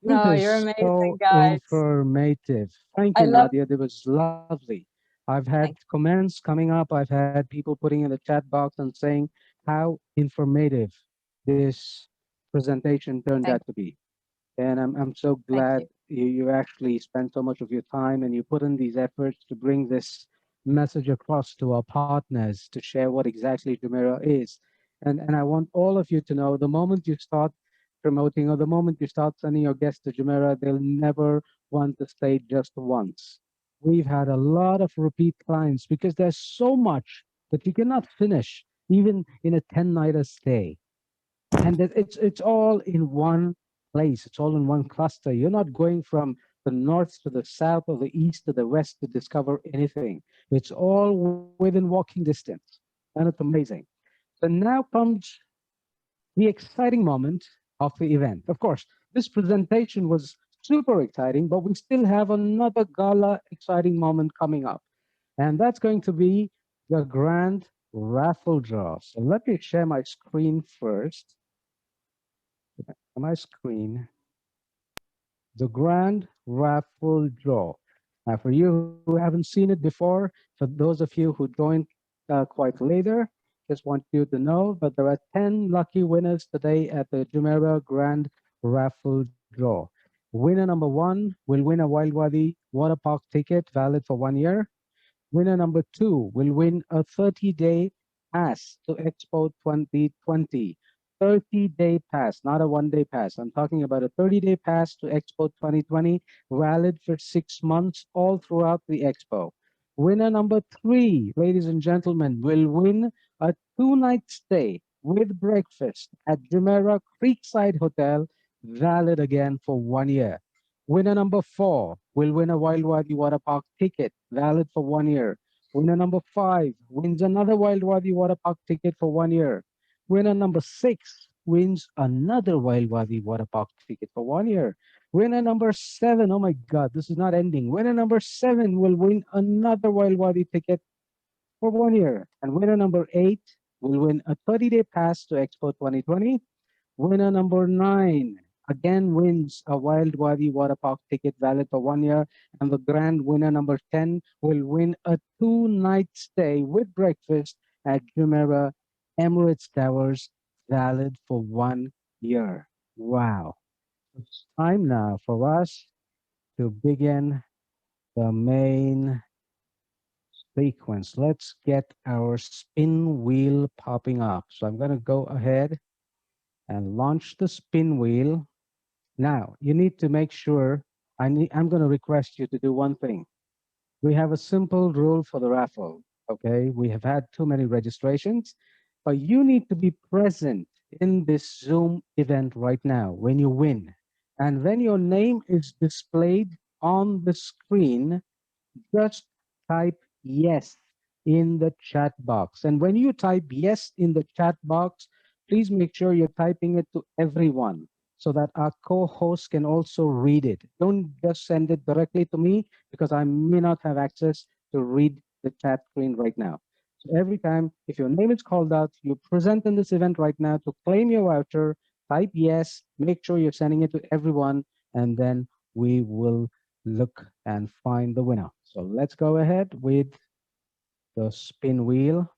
This No, you're is amazing, so guys. informative. Thank I you, love. Nadia. That was lovely. I've had Thank comments coming up. I've had people putting in the chat box and saying how informative this presentation turned thank out to be. And I'm so thank glad you. you actually spent so much of your time and you put in these efforts to bring this message across to our partners to share what exactly Jumeirah is. And I want all of you to know the moment you start promoting or the moment you start sending your guests to Jumeirah, they'll never want to stay just once. We've had a lot of repeat clients because there's so much that you cannot finish even in a 10-nighter stay. And it's all in one place. It's all in one cluster. You're not going from the north to the south or the east to the west to discover anything. It's all within walking distance, and it's amazing. So now comes the exciting moment of the event. Of course, this presentation was super exciting, but we still have another gala exciting moment coming up, and that's going to be the grand raffle draw. So let me share my screen first. My screen, the grand raffle draw. Now, for you who haven't seen it before, for those of you who joined quite later, just want you to know that there are 10 lucky winners today at the Jumeirah Grand Raffle Draw. Winner number one will win a Wild Wadi water park ticket valid for 1 year. Winner number two will win a 30-day pass to Expo 2020. 30-day pass, not a 1-day pass. I'm talking about a 30-day pass to Expo 2020, valid for 6 months all throughout the Expo. Winner number three, ladies and gentlemen, will win a 2-night stay with breakfast at Jumeirah Creekside Hotel, valid again for 1 year. Winner number four will win a Wild Wadi Water Park ticket, valid for 1 year. Winner number five wins another Wild Wadi Water Park ticket for 1 year. Winner number six wins another Wild Wadi Water Park ticket for 1 year. Winner number seven, oh my God, this is not ending. Winner number seven will win another Wild Wadi ticket for 1 year. And winner number eight will win a 30-day pass to Expo 2020. Winner number nine again wins a Wild Wadi Water Park ticket valid for 1 year. And the grand winner number 10 will win a 2-night stay with breakfast at Jumeirah Emirates Towers valid for 1 year. Wow. It's time now for us to begin the main sequence. Let's get our spin wheel popping up. So I'm going to go ahead and launch the spin wheel. Now, you need to make sure, I'm going to request you to do one thing. We have a simple rule for the raffle, okay? We have had too many registrations, but you need to be present in this Zoom event right now when you win. And when your name is displayed on the screen, just type yes in the chat box. And when you type yes in the chat box, please make sure you're typing it to everyone so that our co-hosts can also read it. Don't just send it directly to me because I may not have access to read the chat screen right now. So every time, if your name is called out, you present in this event right now to claim your voucher, type yes, make sure you're sending it to everyone, and then we will look and find the winner. So let's go ahead with the spin wheel.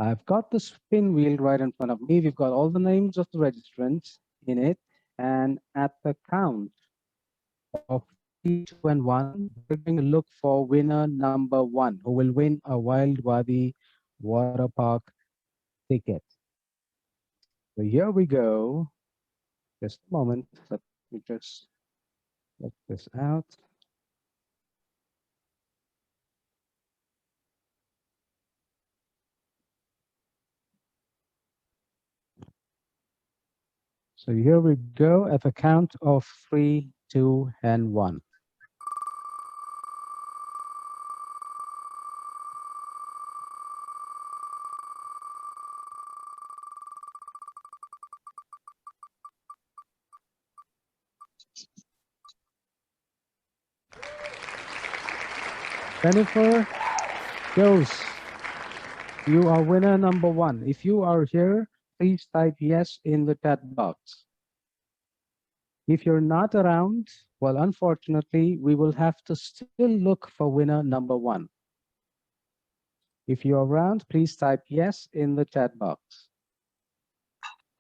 I've got the spin wheel right in front of me. We've got all the names of the registrants in it. And at the count of 3, 2, and 1, we're going to look for winner number 1, who will win a Wild Wadi Water Park ticket. So here we go. Just a moment. Let me just let this out. So here we go at the count of 3, 2, and 1. Jennifer Jose, you are winner number 1. If you are here, please type yes in the chat box. If you're not around, well, unfortunately, we will have to still look for winner number 1. If you're around, please type yes in the chat box.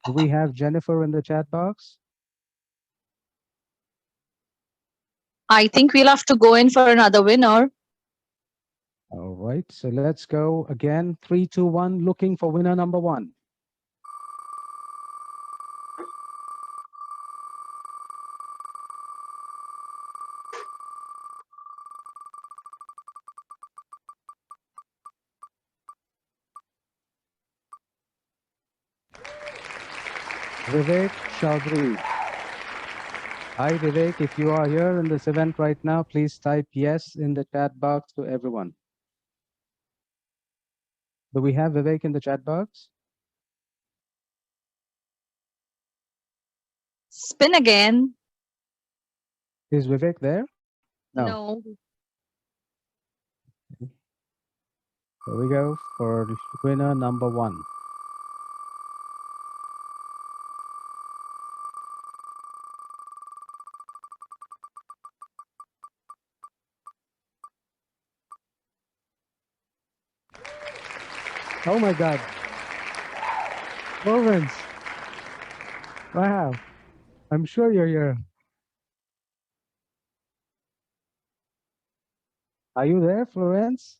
Do we have Jennifer in the chat box? I think we'll have to go in for another winner. All right, so let's go again. 3, 2, 1, looking for winner number 1. Vivek Chaudhary. Hi, Vivek. If you are here in this event right now, please type yes in the chat box to everyone. Do we have Vivek in the chat box? Spin again. Is Vivek there? No. Here we go for winner number 1. Oh my God. Florence. Wow. I'm sure you're here. Are you there, Florence?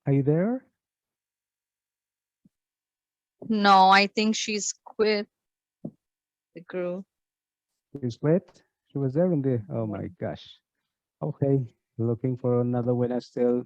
Are you there? No, I think she's quit the group. She's quit. She was there in the. Oh my gosh. Okay. Looking for another winner still.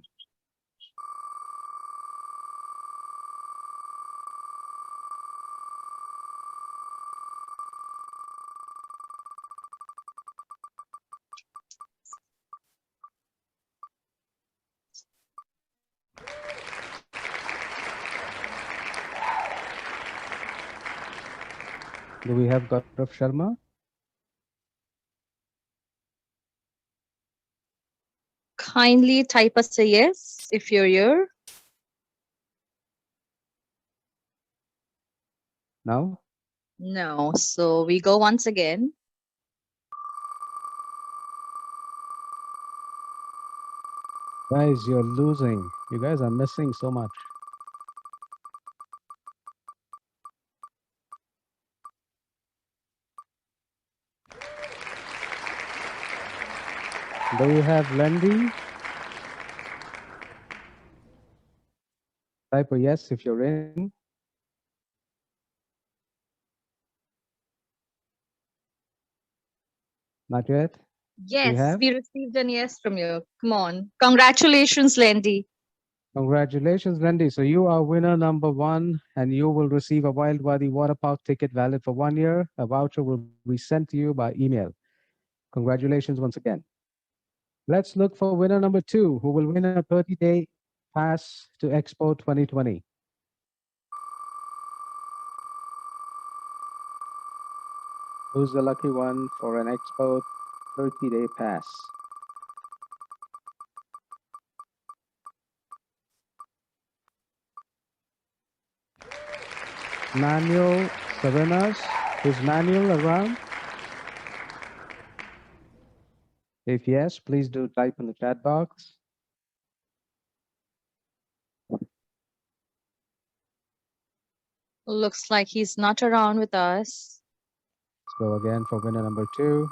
Do we have Gaurav Sharma? Kindly type us a yes if you're here. No? No. So we go once again. Guys, you're losing. You guys are missing so much. Do we have Lendy? Type a yes if you're in. Not yet? Yes, have? we received an yes from you. Come on. Congratulations, Lendy. Congratulations, Lendy. So you are winner number 1, and you will receive a Wild Wadi water park ticket valid for 1 year. A voucher will be sent to you by email. Congratulations once again. Let's look for winner number 2, who will win a 30-day pass to Expo 2020. Who's the lucky one for an Expo 30-day pass? Manuel Savinas. Is Manuel around? If yes, please do type in the chat box. Looks like he's not around with us. Let's go again for winner number 2.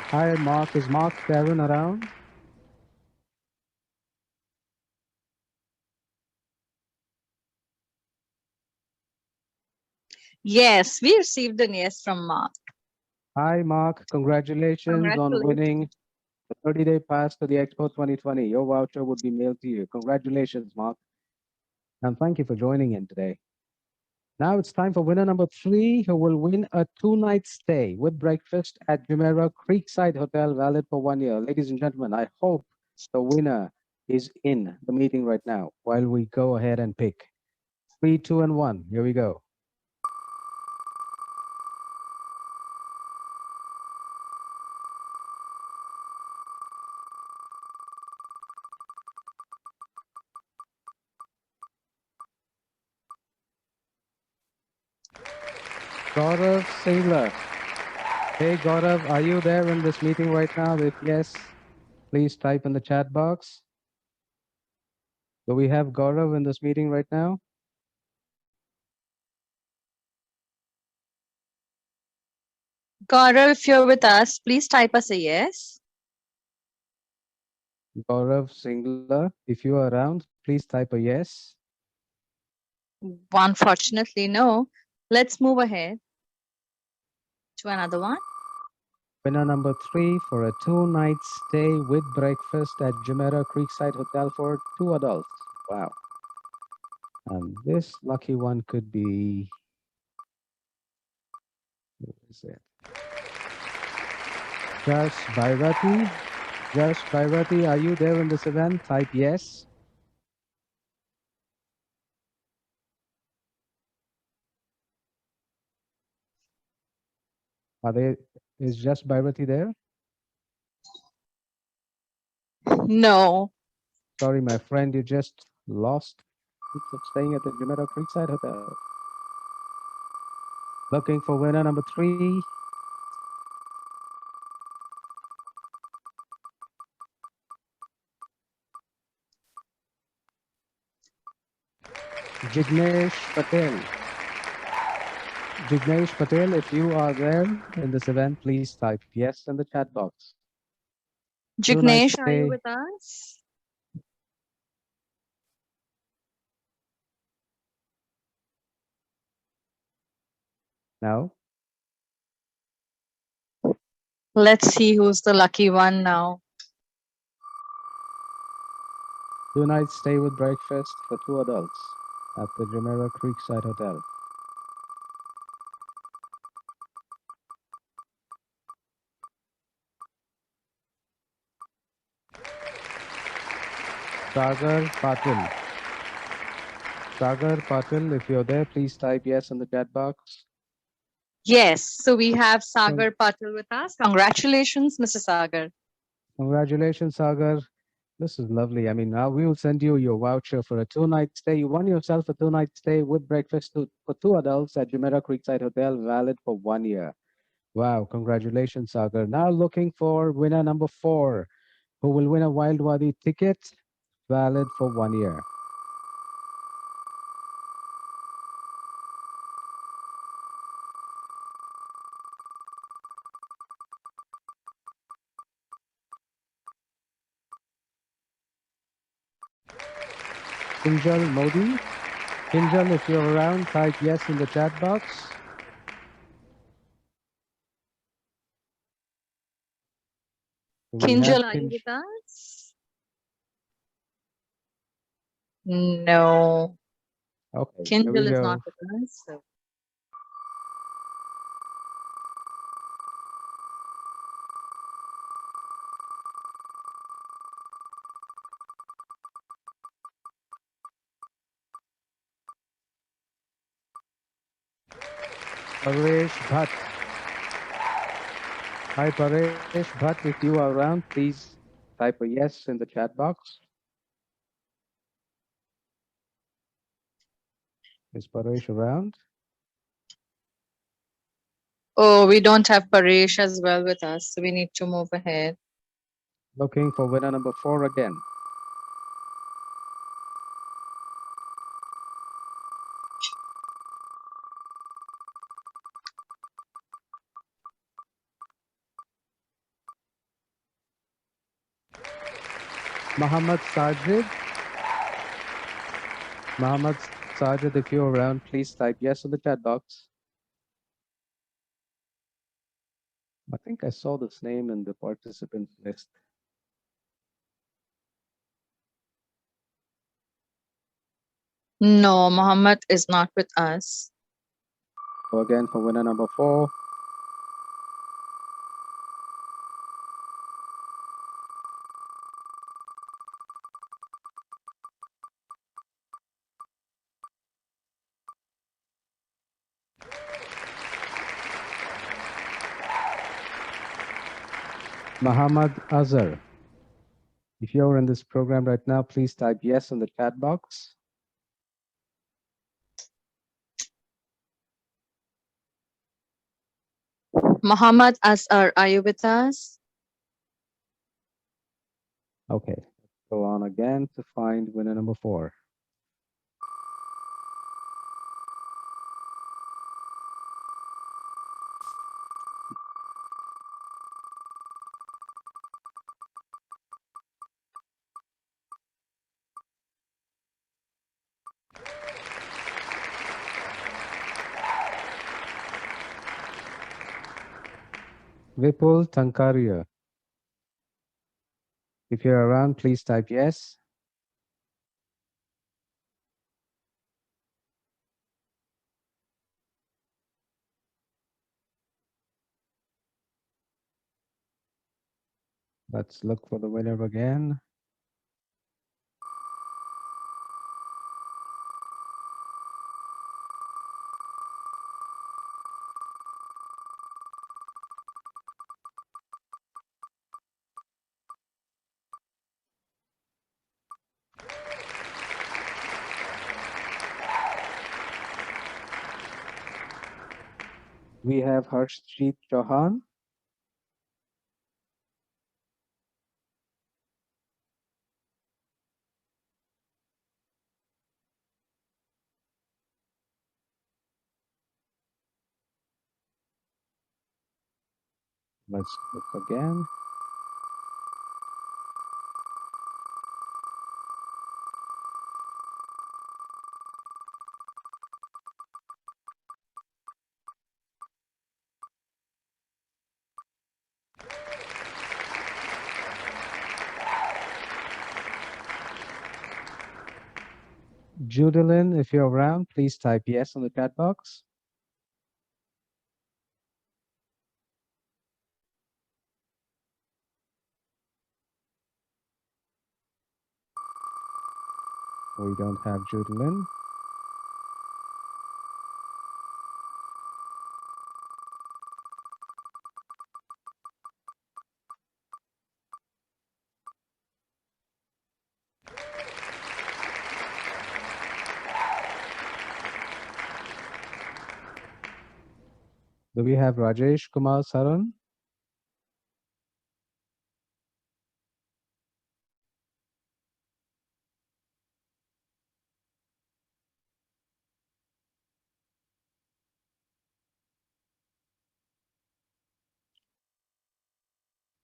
Hi, Mark. Is Mark Sharon around? Yes, we received an yes from Mark. Hi, Mark. Congratulations on winning the 30-day pass to the Expo 2020. Your voucher would be mailed to you. Congratulations, Mark. And thank you for joining in today. Now it's time for winner number 3, who will win a 2-night stay with breakfast at Jumeirah Creekside Hotel, valid for 1 year. Ladies and gentlemen, I hope the winner is in the meeting right now while we go ahead and pick. 3, 2, and 1. Here we go. Gaurav Singler. Hey Gaurav, are you there in this meeting right now? If yes, please type in the chat box. Do we have Gaurav in this meeting right now? Gaurav, if you're with us, please type us a yes. Gaurav Singler, if you are around, please type a yes. Unfortunately, no. Let's move ahead to another one. Winner number 3 for a 2-night stay with breakfast at Jumeirah Creekside Hotel for 2 adults. Wow. And this lucky one could be, who is it? Josh Bhairati. Josh Bhairati, are you there in this event? Type yes. Is Josh Bhairati there? No. Sorry, my friend, you just lost. Staying at the Jumeirah Creekside Hotel. Looking for winner number 3. Jignesh Patel. Jignesh Patel, if you are there in this event, please type yes in the chat box. Jignesh, are you with us? No? Let's see who's the lucky one now. 2 nights stay with breakfast for 2 adults at the Jumeirah Creekside Hotel. Sagar Patil. Sagar Patil, if you're there, please type yes in the chat box. Yes, so we have Sagar Patil with us. Congratulations, Mr. Sagar. Congratulations, Sagar. This is lovely. I mean, now we will send you your voucher for a 2-night stay. You won yourself a 2-night stay with breakfast for 2 adults at Jumeirah Creekside Hotel, valid for 1 year. Wow, congratulations, Sagar. Now looking for winner number 4, who will win a Wild Wadi ticket, valid for 1 year. Kinjal Modi. Kinjal, if you're around, type yes in the chat box. Kinjal, are you with us? No. Okay, Kinjal is not with us. So. Paresh Bhatt. Hi, Paresh Bhatt. If you are around, please type a yes in the chat box. Is Paresh around? Oh, we don't have Paresh as well with us, so we need to move ahead. Looking for winner number 4 again. Muhammad Sajid. Muhammad Sajid, if you're around, please type yes in the chat box. I think I saw this name in the participant list. No, Muhammad is not with us. Go again for winner number 4. Muhammad Azhar. If you're in this program right now, please type yes in the chat box. Muhammad Asar, are you with us? Okay, go on again to find winner number 4. Vipul Tankaria. If you're around, please type yes. Let's look for the winner again. We have Harshjeet Chauhan. Let's look again. Judilyn, if you're around, please type yes in the chat box. We don't have Judilyn. Do we have Rajesh Kumar Saran?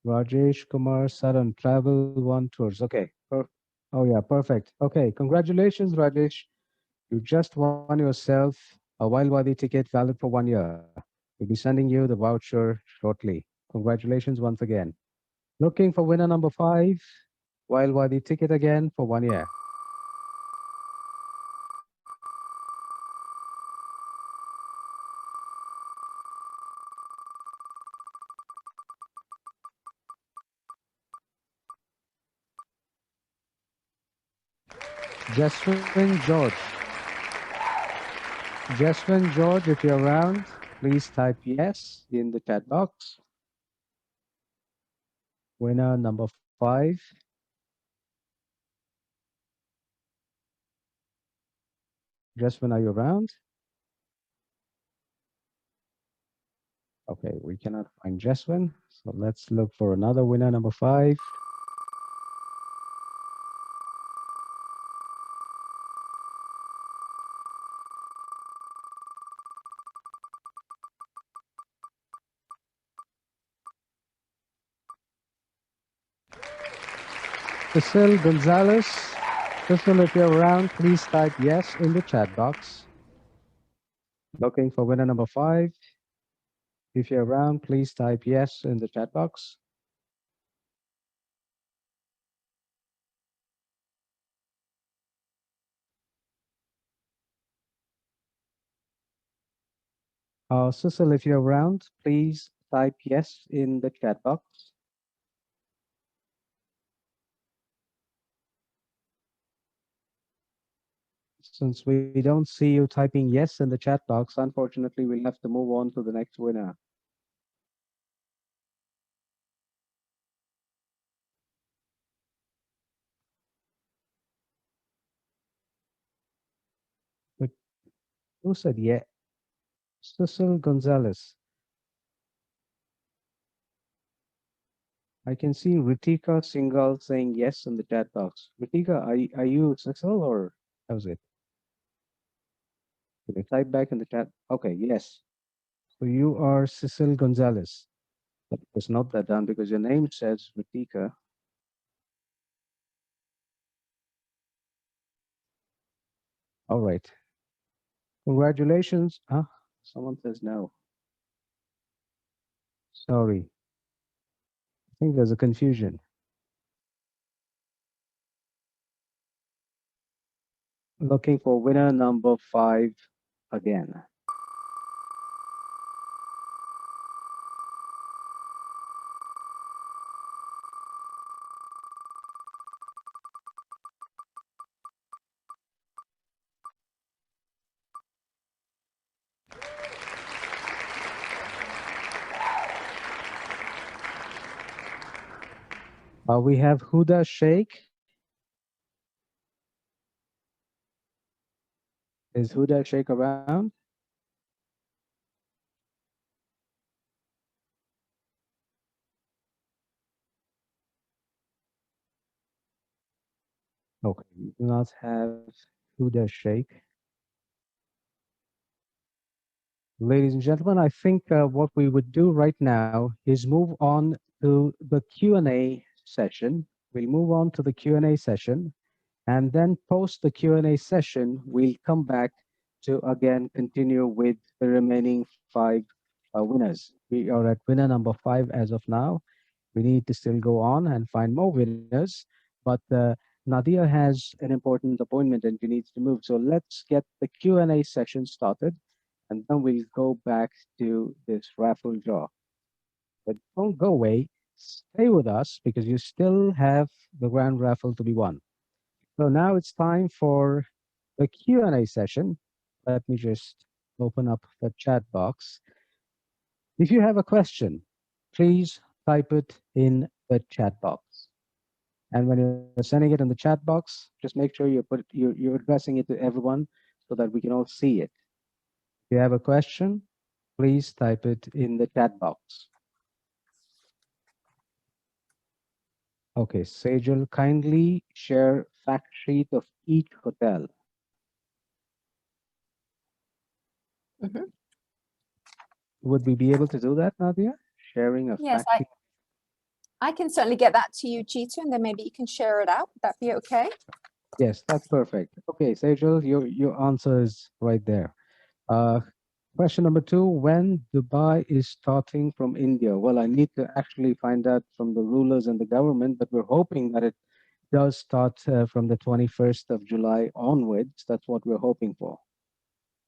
Rajesh Kumar Saran, Travel One Tours. Okay. Oh, yeah, perfect. Okay, congratulations, Rajesh. You just won yourself a Wild Wadi ticket valid for 1 year. We'll be sending you the voucher shortly. Congratulations once again. Looking for winner number 5, Wild Wadi ticket again for 1 year. Jasmine George. Jasmine George, if you're around, please type yes in the chat box. Winner number 5. Jasmine, are you around? Okay, we cannot find Jasmine. So let's look for another winner, number 5. Cecil Gonzalez. Cecil, if you're around, please type yes in the chat box. Looking for winner number 5. If you're around, please type yes in the chat box. Cecil, if you're around, please type yes in the chat box. Since we don't see you typing yes in the chat box, unfortunately, we'll have to move on to the next winner. But who said yeah? Cecil Gonzalez. I can see Ritika Singhal saying yes in the chat box. Ritika, are you Cecil or how's it? Can you type back in the chat? Okay, yes. So you are Cecil Gonzalez. But just note that down because your name says Ritika. All right. Congratulations. Someone says no. Sorry. I think there's a confusion. Looking for winner number 5 again. We have Huda Sheikh. Is Huda Sheikh around? Okay, we do not have Huda Sheikh. Ladies and gentlemen, I think what we would do right now is move on to the Q&A session. We'll move on to the Q&A session, and then post the Q&A session, we'll come back to again continue with the remaining 5 winners. We are at winner number 5 as of now. We need to still go on and find more winners, but Nadia has an important appointment and she needs to move. So let's get the Q&A session started, and then we'll go back to this raffle draw. But don't go away. Stay with us because you still have the grand raffle to be won. So now it's time for the Q&A session. Let me just open up the chat box. If you have a question, please type it in the chat box. And when you're sending it in the chat box, just make sure you're addressing it to everyone so that we can all see it. If you have a question, please type it in the chat box. Okay, Sejal, kindly share fact sheet of each hotel. Mhm. Would we be able to do that, Nadia? Sharing a Yes, fact sheet? I can certainly get that to you, Jitu, and then maybe you can share it out. Would that be okay? Yes, that's perfect. Okay, Sejal, your answer is right there. Question number 2, when Dubai is starting from India? Well, I need to actually find out from the rulers and the government, but we're hoping that it does start from the 21st of July onwards. That's what we're hoping for.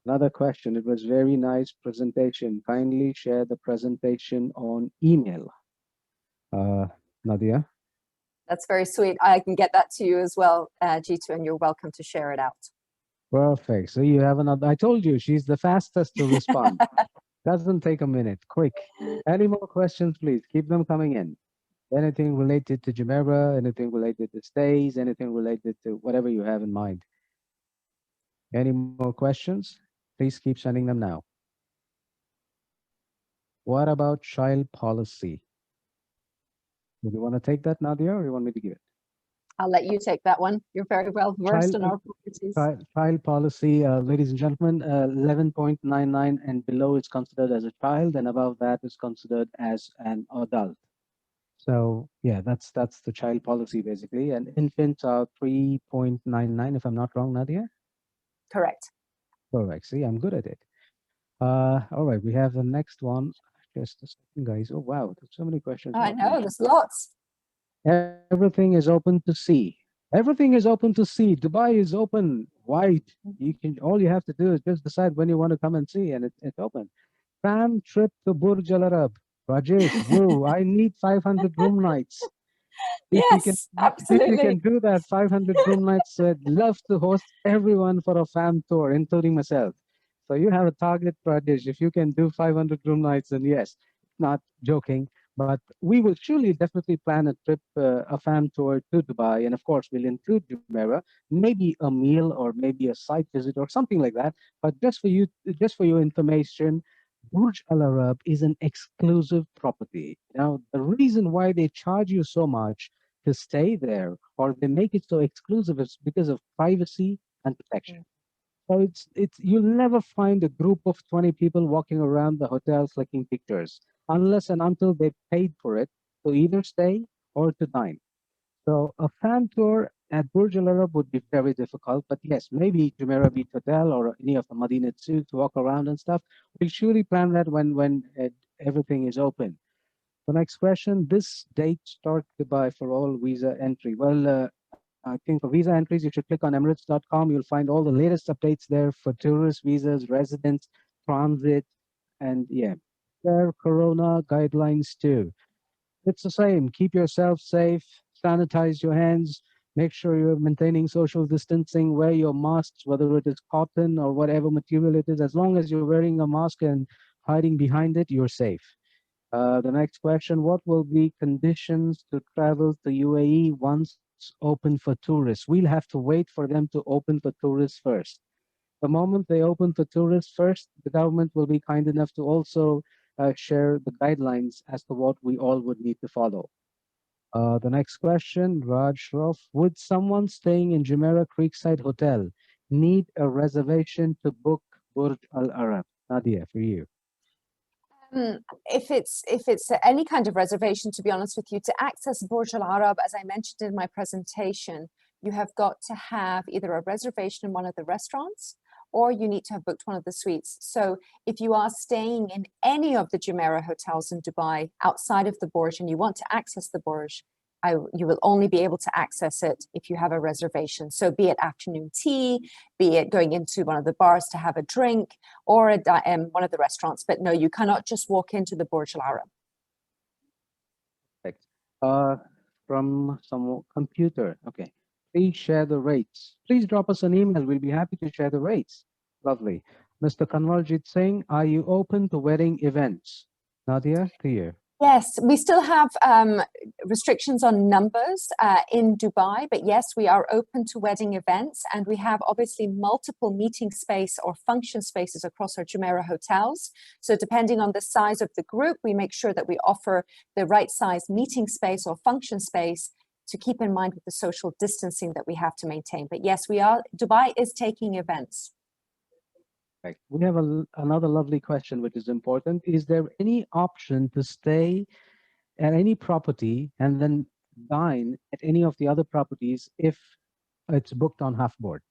Another question, it was very nice presentation. Kindly share the presentation on email. Nadia? That's very sweet. I can get that to you as well, Jitu, and you're welcome to share it out. Perfect. So you have another, I told you, she's the fastest to respond. Doesn't take a minute, quick. Any more questions, please? Keep them coming in. Anything related to Jumeirah, anything related to stays, anything related to whatever you have in mind. Any more questions? Please keep sending them now. What about child policy? Do you want to take that, Nadia, or you want me to give it? I'll let you take that one. You're very well versed in our properties. Child policy, ladies and gentlemen, 11.99 and below is considered as a child, and above that is considered as an adult. So yeah, that's the child policy basically. And infants are 3.99, if I'm not wrong, Nadia? Correct. Correct. See, I'm good at it. All right, we have the next one. Just a second, guys. Oh wow, there's so many questions. I know, there's lots. Everything is open to see. Everything is open to see. Dubai is open wide. All you have to do is just decide when you want to come and see, and it's open. fam trip to Burj Al Arab. Rajesh, whoa, I need 500 room nights. If we can Yes, if we absolutely. can do that 500 room nights, I'd love to host everyone for a fam tour, including myself. So you have a target, Rajesh. If you can do 500 room nights, then yes, not joking, but we will surely definitely plan a trip, a fam tour to Dubai, and of course we'll include Jumeirah, maybe a meal or maybe a site visit or something like that. But just for your information, Burj Al Arab is an exclusive property. Now, the reason why they charge you so much to stay there or they make it so exclusive is because of privacy and protection. So it's you'll never find a group of 20 people walking around the hotel clicking pictures unless and until they paid for it to either stay or to dine. So a fan tour at Burj Al Arab would be very difficult, but yes, maybe Jumeirah Beach Hotel or any of the Madinat to walk around and stuff. We'll surely plan that when everything is open. The next question: this date start Dubai for all visa entry. Well, I think for visa entries, you should click on Emirates.com. You'll find all the latest updates there for tourist visas, residents, transit, and yeah, there are Corona guidelines too. It's the same. Keep yourself safe, sanitize your hands, make sure you're maintaining social distancing, wear your masks, whether it is cotton or whatever material it is. As long as you're wearing a mask and hiding behind it, you're safe. The next question: what will be conditions to travel to UAE once open for tourists? We'll have to wait for them to open for tourists first. The moment they open for tourists first, the government will be kind enough to also share the guidelines as to what we all would need to follow. The next question, Raj Shroff. Would someone staying in Jumeirah Creekside Hotel need a reservation to book Burj Al Arab? Nadia, for you. If it's any kind of reservation, to be honest with you, to access Burj Al Arab, as I mentioned in my presentation, you have got to have either a reservation in one of the restaurants or you need to have booked one of the suites. So if you are staying in any of the Jumeirah hotels in Dubai outside of the Burj and you want to access the Burj, you will only be able to access it if you have a reservation. So be it afternoon tea, be it going into one of the bars to have a drink or one of the restaurants. But no, you cannot just walk into the Burj Al Arab. Perfect. From some computer. Okay. Please share the rates. Please drop us an email. We'll be happy to share the rates. Lovely. Mr. Kanwaljit Singh, are you open to wedding events? Nadia, to you. Yes, we still have restrictions on numbers in Dubai, but yes, we are open to wedding events and we have obviously multiple meeting space or function spaces across our Jumeirah hotels. So depending on the size of the group, we make sure that we offer the right size meeting space or function space to keep in mind with the social distancing that we have to maintain. But yes, Dubai is taking events. Right. We have another lovely question, which is important. Is there any option to stay at any property and then dine at any of the other properties if it's booked on half board?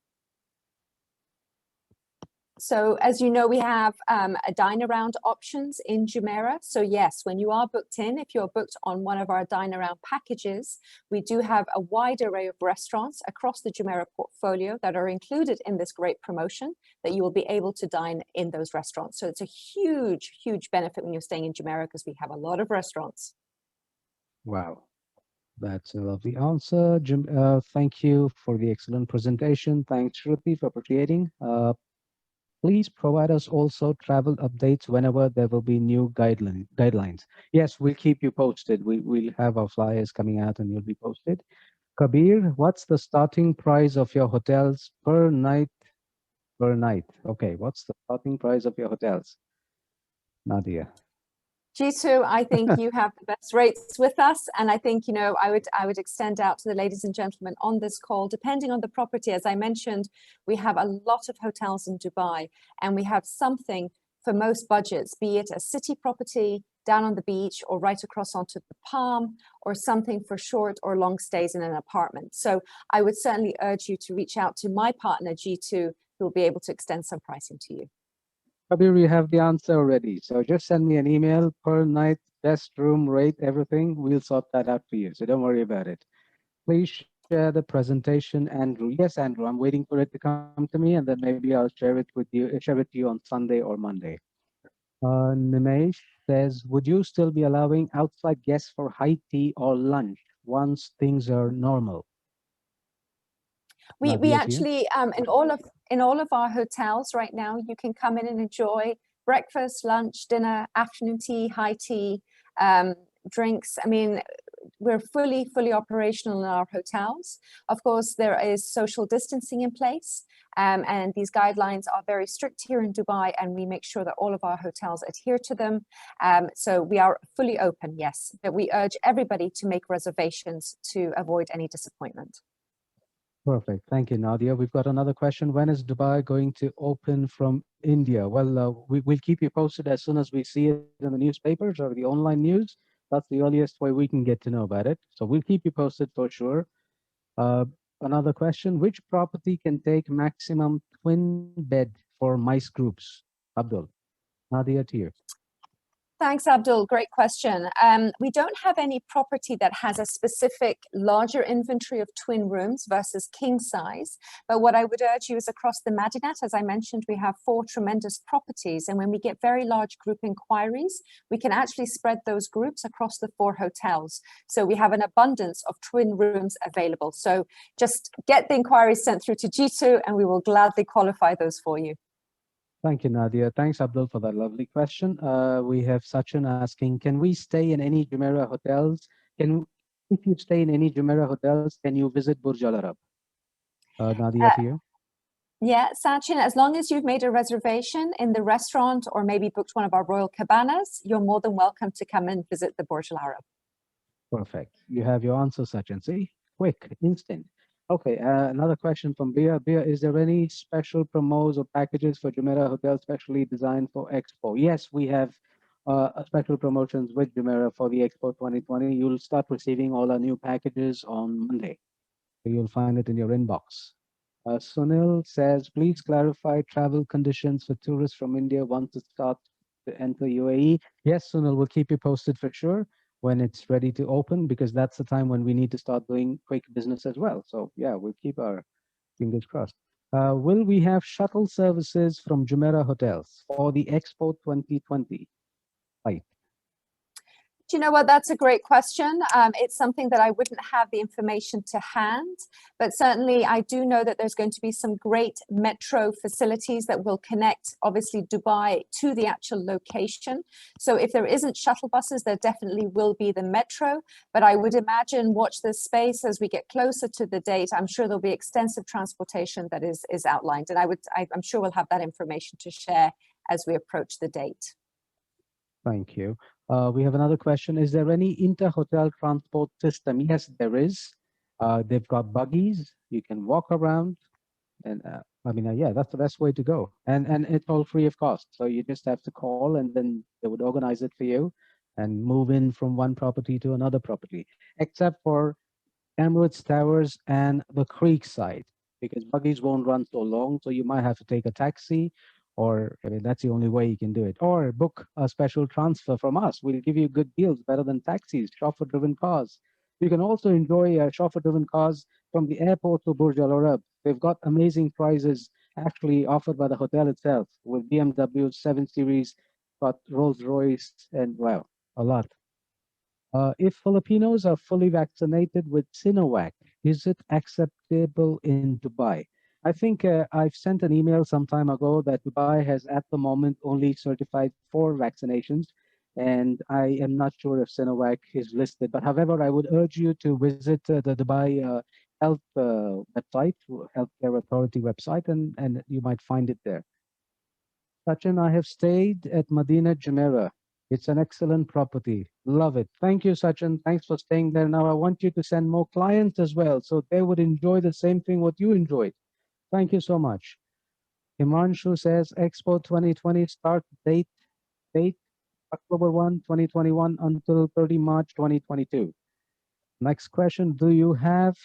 So as you know, we have a dine around options in Jumeirah. So yes, when you are booked in, if you're booked on one of our dine around packages, we do have a wide array of restaurants across the Jumeirah portfolio that are included in this great promotion that you will be able to dine in those restaurants. So it's a huge, huge benefit when you're staying in Jumeirah because we have a lot of restaurants. Wow. That's a lovely answer. Thank you for the excellent presentation. Thanks, Shruti, for appreciating. Please provide us also travel updates whenever there will be new guidelines. Yes, we'll keep you posted. We'll have our flyers coming out and you'll be posted. Kabir, what's the starting price of your hotels per night? Per night. Okay, what's the starting price of your hotels? Nadia. Jitu, I think you have the best rates with us. And I think, I would extend out to the ladies and gentlemen on this call, depending on the property. As I mentioned, we have a lot of hotels in Dubai and we have something for most budgets, be it a city property down on the beach or right across onto the Palm or something for short or long stays in an apartment. So I would certainly urge you to reach out to my partner, G2, who will be able to extend some pricing to you. Kabir, you have the answer already. So just send me an email per night, best room rate, everything. We'll sort that out for you. So don't worry about it. Please share the presentation, Andrew. Yes, Andrew, I'm waiting for it to come to me and then maybe I'll share it with you on Sunday or Monday. Nimesh says, would you still be allowing outside guests for high tea or lunch once things are normal? We Nadia, to you. actually in all of our hotels right now, you can come in and enjoy breakfast, lunch, dinner, afternoon tea, high tea, drinks. I mean, we're fully operational in our hotels. Of course, there is social distancing in place, and these guidelines are very strict here in Dubai, and we make sure that all of our hotels adhere to them. So we are fully open, yes, but we urge everybody to make reservations to avoid any disappointment. Perfect. Thank you, Nadia. We've got another question. When is Dubai going to open from India? Well, we'll keep you posted as soon as we see it in the newspapers or the online news. That's the earliest way we can get to know about it. So we'll keep you posted for sure. Uh, Another question. Which property can take maximum twin bed for mice groups? Abdul. Nadia, to you. Thanks, Abdul. Great question. We don't have any property that has a specific larger inventory of twin rooms versus king size. But what I would urge you is across the Madinat, as I mentioned, we have 4 tremendous properties. And when we get very large group inquiries, we can actually spread those groups across the 4 hotels. So we have an abundance of twin rooms available. So just get the inquiries sent through to G2 and we will gladly qualify those for you. Thank you, Nadia. Thanks, Abdul, for that lovely question. We have Sachin asking, can we stay in any Jumeirah hotels? If you stay in any Jumeirah hotels, can you visit Burj Al Arab? Nadia, to you. Yeah, Sachin, as long as you've made a reservation in the restaurant or maybe booked one of our royal cabanas, you're more than welcome to come and visit the Burj Al Arab. Perfect. You have your answer, Sachin. See, quick, instant. Okay, another question from Bia. Bia, is there any special promos or packages for Jumeirah Hotel specially designed for Expo? Yes, we have special promotions with Jumeirah for the Expo 2020. You'll start receiving all our new packages on Monday. So you'll find it in your inbox. Sunil says, please clarify travel conditions for tourists from India want to start to enter UAE. Yes, Sunil, we'll keep you posted for sure when it's ready to open, because that's the time when we need to start doing quick business as well. So yeah, we'll keep our fingers crossed. Will we have shuttle services from Jumeirah Hotels for the Expo 2020? Right. Do you know what? That's a great question. It's something that I wouldn't have the information to hand, but certainly I do know that there's going to be some great metro facilities that will connect, obviously, Dubai to the actual location. So if there isn't shuttle buses, there definitely will be the metro, but I would imagine watch this space as we get closer to the date. I'm sure there'll be extensive transportation that is outlined, and I'm sure we'll have that information to share as we approach the date. Thank you. We have another question. Is there any inter-hotel transport system? Yes, there is. They've got buggies. You can walk around. And yeah, that's the best way to go. And it's all free of cost. So you just have to call and then they would organize it for you and move in from one property to another property, except for Emirates Towers and the Creek side, because buggies won't run so long. So you might have to take a taxi, or I mean, that's the only way you can do it. Or book a special transfer from us. We'll give you good deals, better than taxis, chauffeur-driven cars. You can also enjoy chauffeur-driven cars from the airport to Burj Al Arab. They've got amazing prices actually offered by the hotel itself, with BMW 7 Series, got Rolls-Royce, and wow, a lot. If Filipinos are fully vaccinated with Sinovac, is it acceptable in Dubai? I think I've sent an email some time ago that Dubai has at the moment only certified 4 vaccinations, and I am not sure if Sinovac is listed. But however, I would urge you to visit the Dubai Health website, Healthcare Authority website, and you might find it there. Sachin, I have stayed at Madinat Jumeirah. It's an excellent property. Love it. Thank you, Sachin. Thanks for staying there. Now I want you to send more clients as well, so they would enjoy the same thing what you enjoyed. Thank you so much. Himanshu says Expo 2020 start date October 1, 2021 until 30 March 2022. Next question, do you have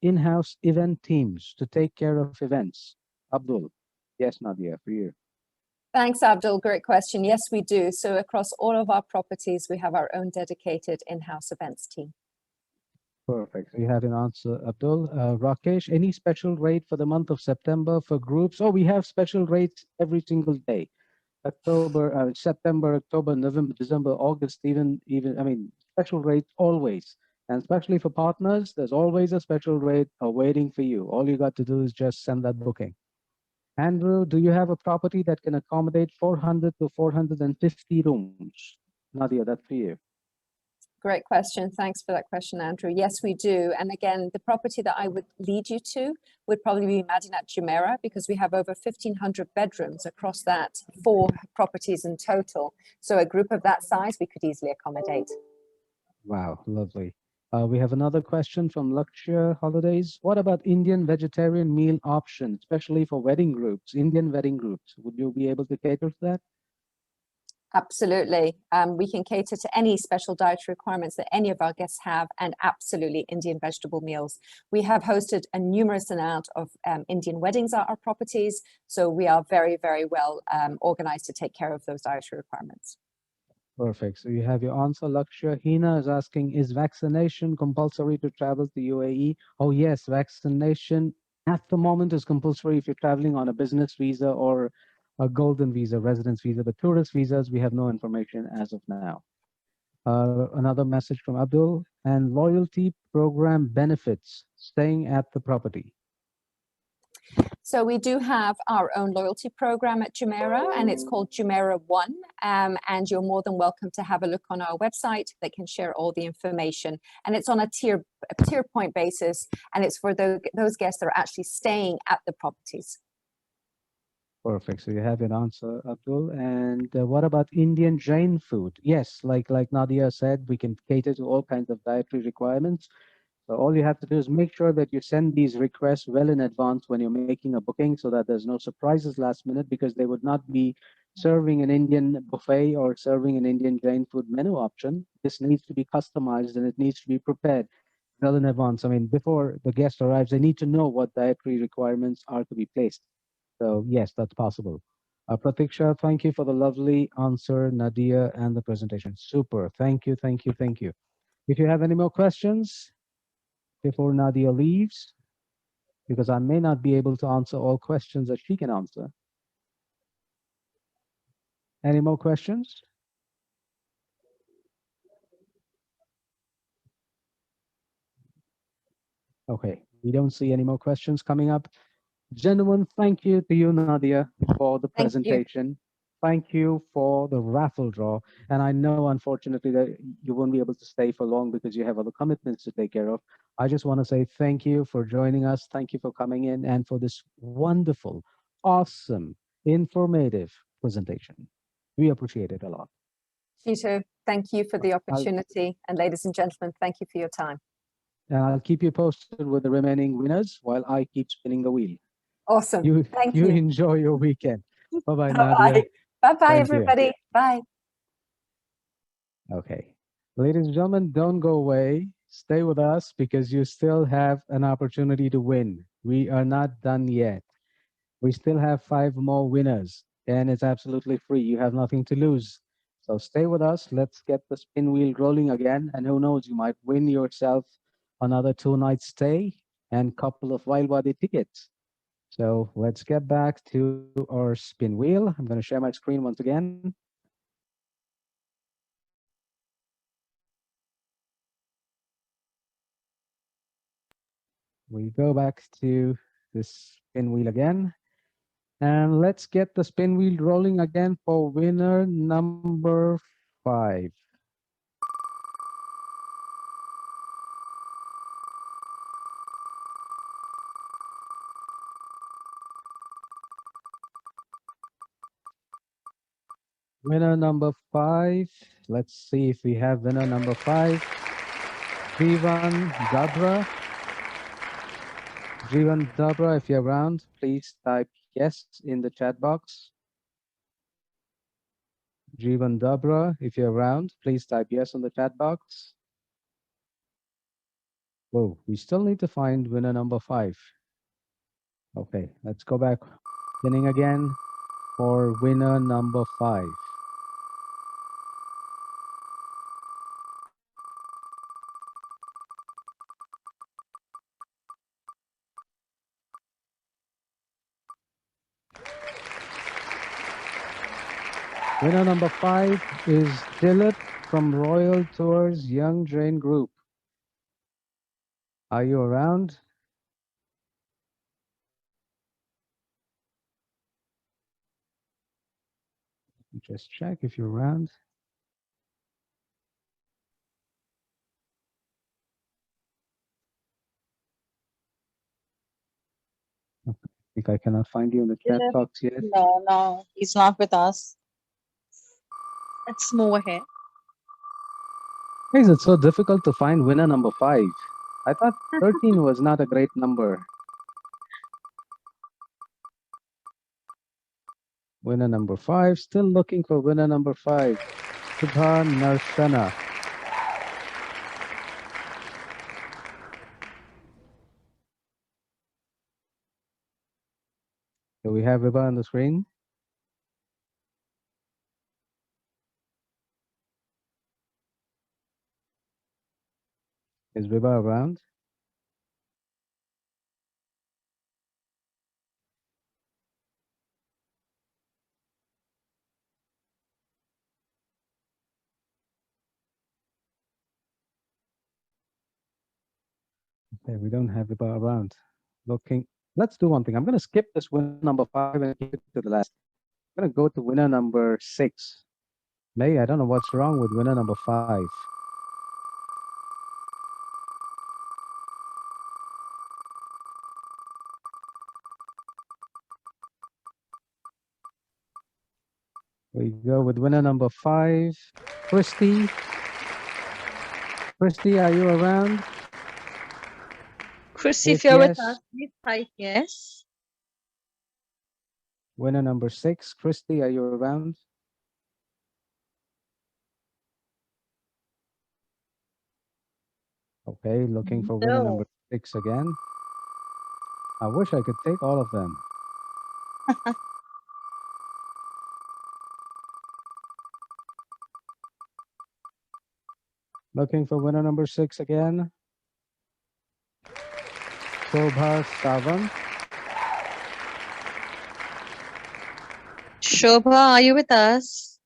in-house event teams to take care of events? Abdul. Yes, Nadia, for you. Thanks, Abdul. Great question. Yes, we do. So across all of our properties, we have our own dedicated in-house events team. Perfect. So you have an answer, Abdul. Rakesh, any special rate for the month of September for groups? Oh, we have special rates every single day. September, October, November, December, August, even, I mean, special rates always. And especially for partners, there's always a special rate waiting for you. All you got to do is just send that booking. Andrew, do you have a property that can accommodate 400 to 450 rooms? Nadia, that's for you. Great question. Thanks for that question, Andrew. Yes, we do. And again, the property that I would lead you to would probably be Madinat Jumeirah, because we have over 1,500 bedrooms across that, 4 properties in total. So a group of that size, we could easily accommodate. Wow, lovely. We have another question from Lakshya Holidays. What about Indian vegetarian meal option, especially for wedding groups, Indian wedding groups? Would you be able to cater to that? Absolutely. We can cater to any special dietary requirements that any of our guests have, and absolutely Indian vegetable meals. We have hosted a numerous amount of Indian weddings at our properties, so we are very, very well organized to take care of those dietary requirements. Perfect. So you have your answer. Lakshya. Hina is asking, is vaccination compulsory to travel to UAE? Oh, yes, vaccination at the moment is compulsory if you're traveling on a business visa or a golden visa, residence visa. The tourist visas, we have no information as of now. Another message from Abdul, and loyalty program benefits staying at the property. So we do have our own loyalty program at Jumeirah, and it's called Jumeirah One. And you're more than welcome to have a look on our website. That can share all the information. And it's on a tier point basis, and it's for those guests that are actually staying at the properties. Perfect. So you have your answer, Abdul. And what about Indian Jain food? Yes, like Nadia said, we can cater to all kinds of dietary requirements. So all you have to do is make sure that you send these requests well in advance when you're making a booking, so that there's no surprises last minute, because they would not be serving an Indian buffet or serving an Indian Jain food menu option. This needs to be customized and it needs to be prepared well in advance. I mean, before the guest arrives, they need to know what dietary requirements are to be placed. So yes, that's possible. Pratiksha, thank you for the lovely answer, Nadia, and the presentation. Super. Thank you, thank you, thank you. If you have any more questions before Nadia leaves, because I may not be able to answer all questions that she can answer. Any more questions? Okay, we don't see any more questions coming up. Gentlemen, thank you to you, Nadia, for the presentation. Thank you for the raffle draw. And I know, unfortunately, that you won't be able to stay for long because you have other commitments to take care of. I just want to say thank you for joining us. Thank you for coming in and for this wonderful, awesome, informative presentation. We appreciate it a lot. Peter, thank you for the opportunity. And ladies and gentlemen, thank you for your time. And I'll keep you posted with the remaining winners while I keep spinning the wheel. Awesome. Thank you. You enjoy your weekend. Bye-bye, Bye-bye. Nadia. Bye-bye, everybody. You. Bye. Okay. Ladies and gentlemen, don't go away. Stay with us because you still have an opportunity to win. We are not done yet. We still have 5 more winners, and it's absolutely free. You have nothing to lose. So stay with us. Let's get the spin wheel rolling again. And who knows, you might win yourself another 2-night stay and couple of wild body tickets. So let's get back to our spin wheel. I'm going to share my screen once again. We go back to this spin wheel again. And let's get the spin wheel rolling again for winner number 5. Winner number 5. Let's see if we have winner number 5. Jivan Dabra. Jivan Dabra, if you're around, please type yes in the chat box. Jivan Dabra, if you're around, please type yes in the chat box. Whoa, we still need to find winner number 5. Okay, let's go back spinning again for winner number 5. Winner number 5 is Dilip from Royal Tours Young Drain Group. Are you around? Just check if you're around. I think I cannot find you in the chat Dilip? box yet. No, he's not with us. Let's move ahead. Why is it so difficult to find winner number 5? I thought 13 was not a great number. Winner number 5, still looking for winner number 5. Subha Narshana. Do we have Vibha on the screen? Is Vibha around? Okay, we don't have Vibha around. Looking. Let's do one thing. I'm going to skip this winner number 5 and keep it to the last. I'm going to go to winner number 6. May, I don't know what's wrong with winner number 5. We go with winner number 5, Christy. Christy, are you around? Chrissy, if If you're with yes, us, please type yes. winner number 6, Christy, are you around? Okay, looking for winner number No. 6 again. I wish I could take all of them. Looking for winner number 6 again. Shobha Savan. Shobha, are you with us?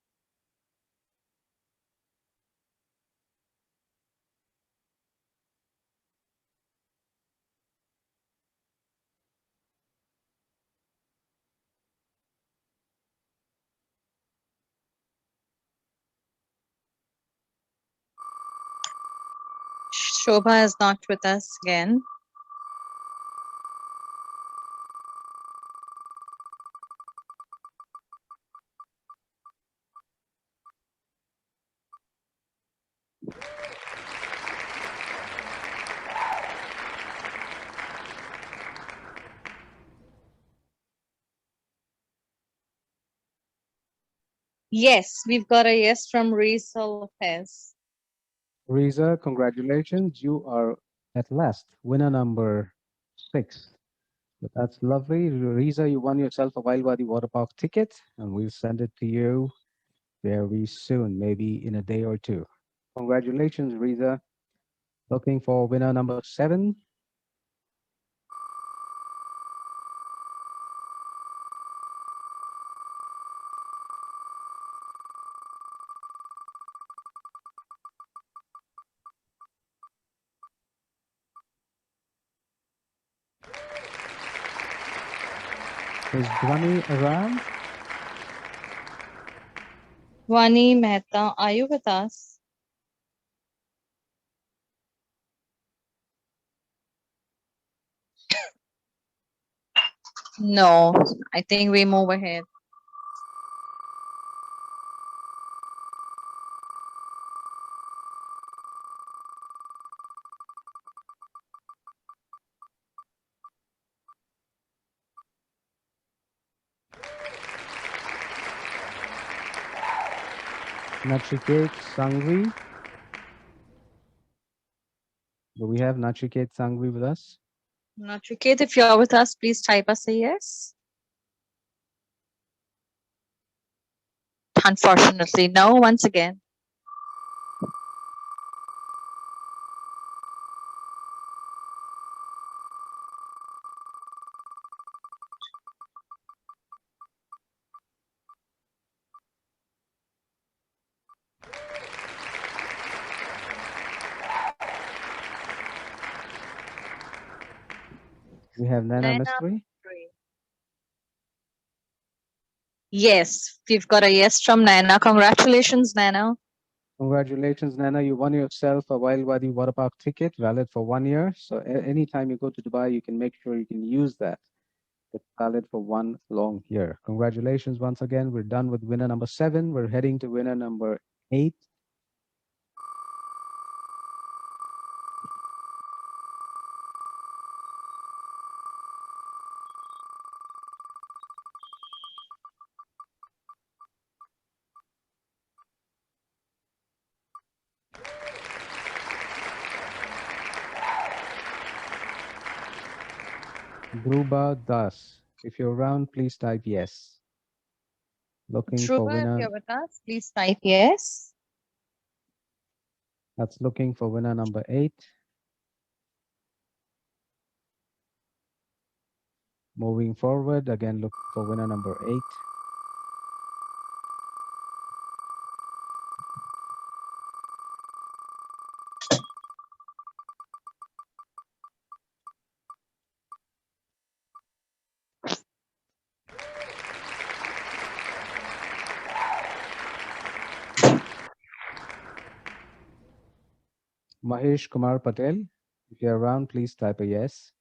Shobha is not with us again. Yes, we've got a yes from Risa Lopez. Riza, congratulations. You are at last winner number 6. So that's lovely. Riza, you won yourself a Wild Wadi Water Park ticket, and we'll send it to you very soon, maybe in a day or two. Congratulations, Riza. Looking for winner number 7. Is Dhwani around? Vani Mehta, are you with us? No, I think we move ahead. Nachiket Sangvi. Do we have Nachiket Sangvi with us? Nachiket, if you're with us, please type us a yes. Unfortunately, no, once again. We have Nana Nana Mystery. Mystery. Yes, we've got a yes from Nana. Congratulations, Nana. Congratulations, Nana. You won yourself a Wild Wadi water park ticket valid for 1 year. So anytime you go to Dubai, you can make sure you can use that. It's valid for 1 long year. Congratulations once again. We're done with winner number 7. We're heading to winner number 8. Dhruba Das. If you're around, please type yes. Looking for Dhruva, if winner. you're with us, please type yes. That's looking for winner number 8. Moving forward, again, look for winner number 8. Mahesh Kumar Patel. If you're around, please type a yes.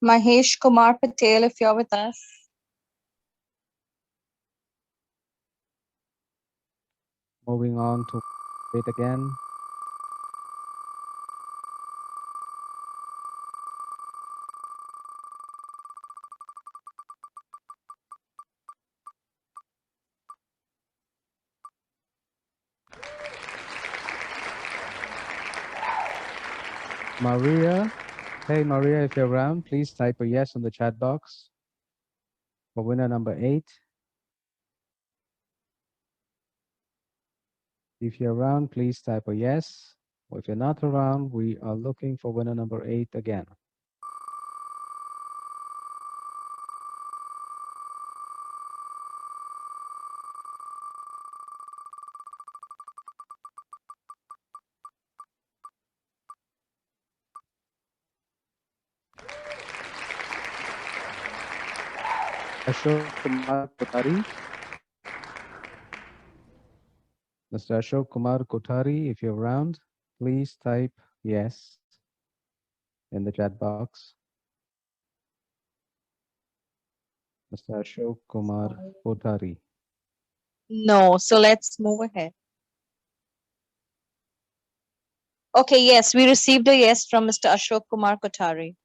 Mahesh Kumar Patel, if you're with us. Moving on to it again. Maria. Hey, Maria, if you're around, please type a yes in the chat box for winner number 8. If you're around, please type a yes. Or if you're not around, we are looking for winner number 8 again. Ashok Kumar Kothari. Mr. Ashok Kumar Kothari, if you're around, please type yes in the chat box. Mr. Ashok Kumar Kothari. No, so let's move ahead. Okay, yes, we received a yes from Mr. Ashok Kumar Kothari.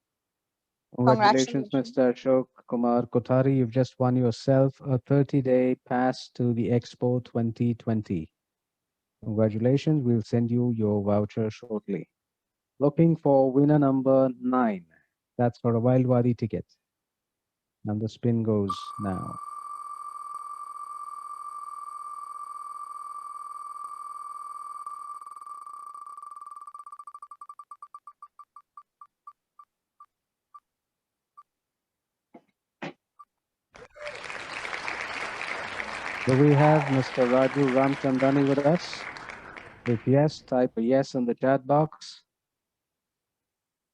Congratulations, Mr. Ashok Kumar Kothari. You've just won yourself a 30-day pass to the Expo 2020. Congratulations. We'll send you your voucher shortly. Looking for winner number 9. That's for a Wild Wadi ticket. And the spin goes now. Do we have Mr. Raju Ramchandani with us? If yes, type a yes in the chat box.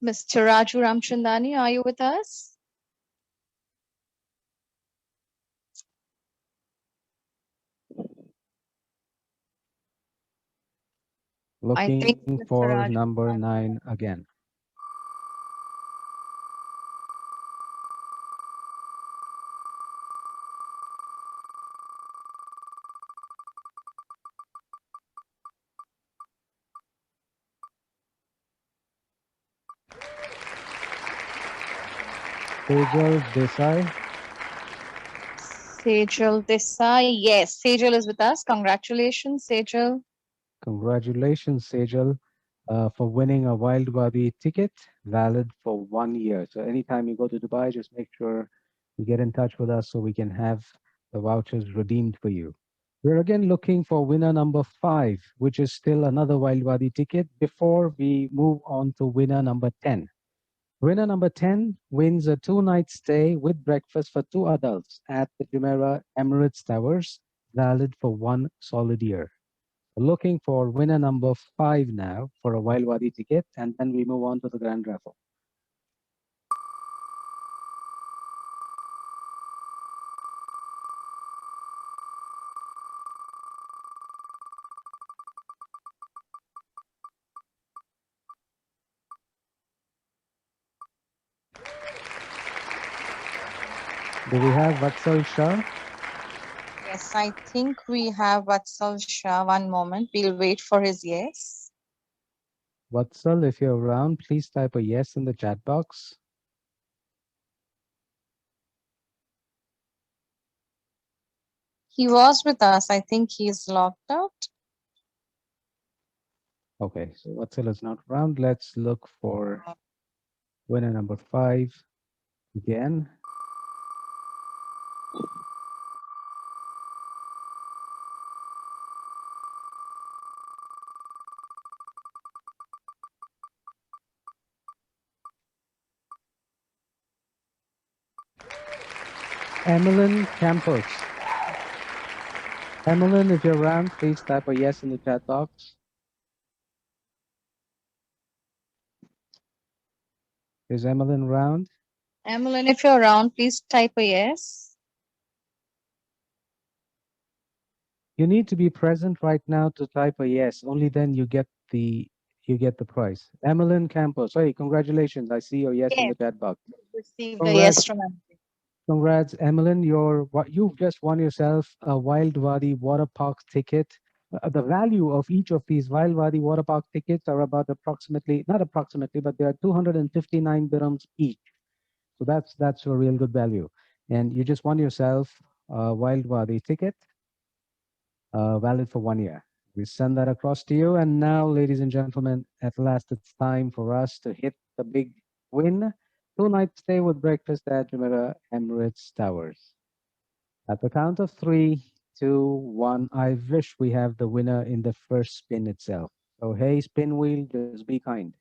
Mr. Raju Ramchandani, are you with us? Looking for number 9 again. Sejal Desai. Sejal Desai, yes, Sejal is with us. Congratulations, Sejal. Congratulations, Sejal, for winning a Wild Wadi ticket valid for 1 year. So anytime you go to Dubai, just make sure you get in touch with us so we can have the vouchers redeemed for you. We're again looking for winner number 5, which is still another Wild Wadi ticket before we move on to winner number 10. Winner number 10 wins a 2-night stay with breakfast for 2 adults at the Jumeirah Emirates Towers, valid for 1 solid year. looking for winner number 5 now for a Wild Wadi ticket, and then we move on to the grand raffle. Do we have Vatsal Shah? Yes, I think we have Vatsal Shah. One moment. We'll wait for his yes. Vatsal, if you're around, please type a yes in the chat box. He was with us. I think he's logged out. Okay, so Vatsal is not around. Let's look for winner number 5 again. Emmeline Campos. Emmeline, if you're around, please type a yes in the chat box. Is Emmeline around? Emmeline, if you're around, please type a yes. You need to be present right now to type a yes. Only then you get the prize. Emmeline Campos. Hey, congratulations. I see your yes in Yes, the chat box. received a Congrats. yes from Emmeline. Congrats, Emmeline. You've just won yourself a Wild Wadi water park ticket. The value of each of these Wild Wadi water park tickets are about not approximately, but they are 259 dirhams each. So that's a real good value. And you just won yourself a Wild Wadi ticket, valid for 1 year. We send that across to you. And now, ladies and gentlemen, at last it's time for us to hit the big win. 2 night stay with breakfast at Jumeirah Emirates Towers. At the count of 3, 2, 1, I wish we have the winner in the first spin itself. So hey, spin wheel, just be kind.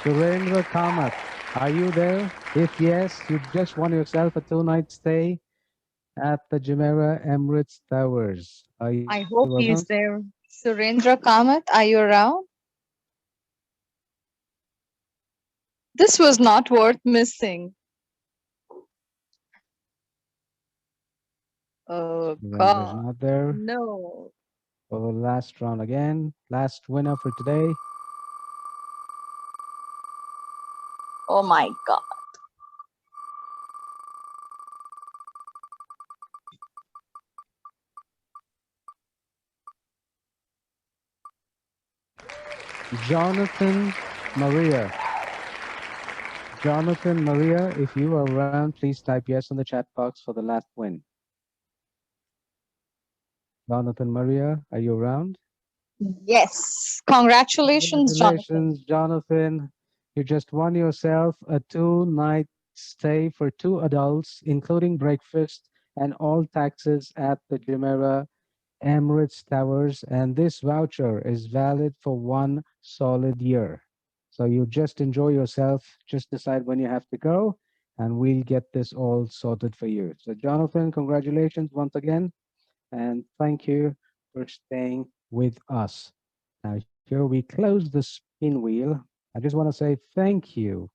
Surendra Kamath, are you there? If yes, you just won yourself a 2 night stay at the Jumeirah Emirates Towers. Are you I hope around? he's there. Surendra Kamath, are you around? This was not worth missing. Oh Surendra's God, not there. no. For the last round again. Last winner for today. Oh my God. Jonathan Maria. Jonathan Maria, if you are around, please type yes in the chat box for the last win. Jonathan Maria, are you around? Yes. Congratulations, Jonathan. Congratulations, Jonathan. You just won yourself a 2 night stay for 2 adults, including breakfast and all taxes at the Jumeirah Emirates Towers. And this voucher is valid for 1 solid year. So you just enjoy yourself, just decide when you have to go, and we'll get this all sorted for you. So, Jonathan, congratulations once again, and thank you for staying with us. Now, here we close the spin wheel. I just want to say thank you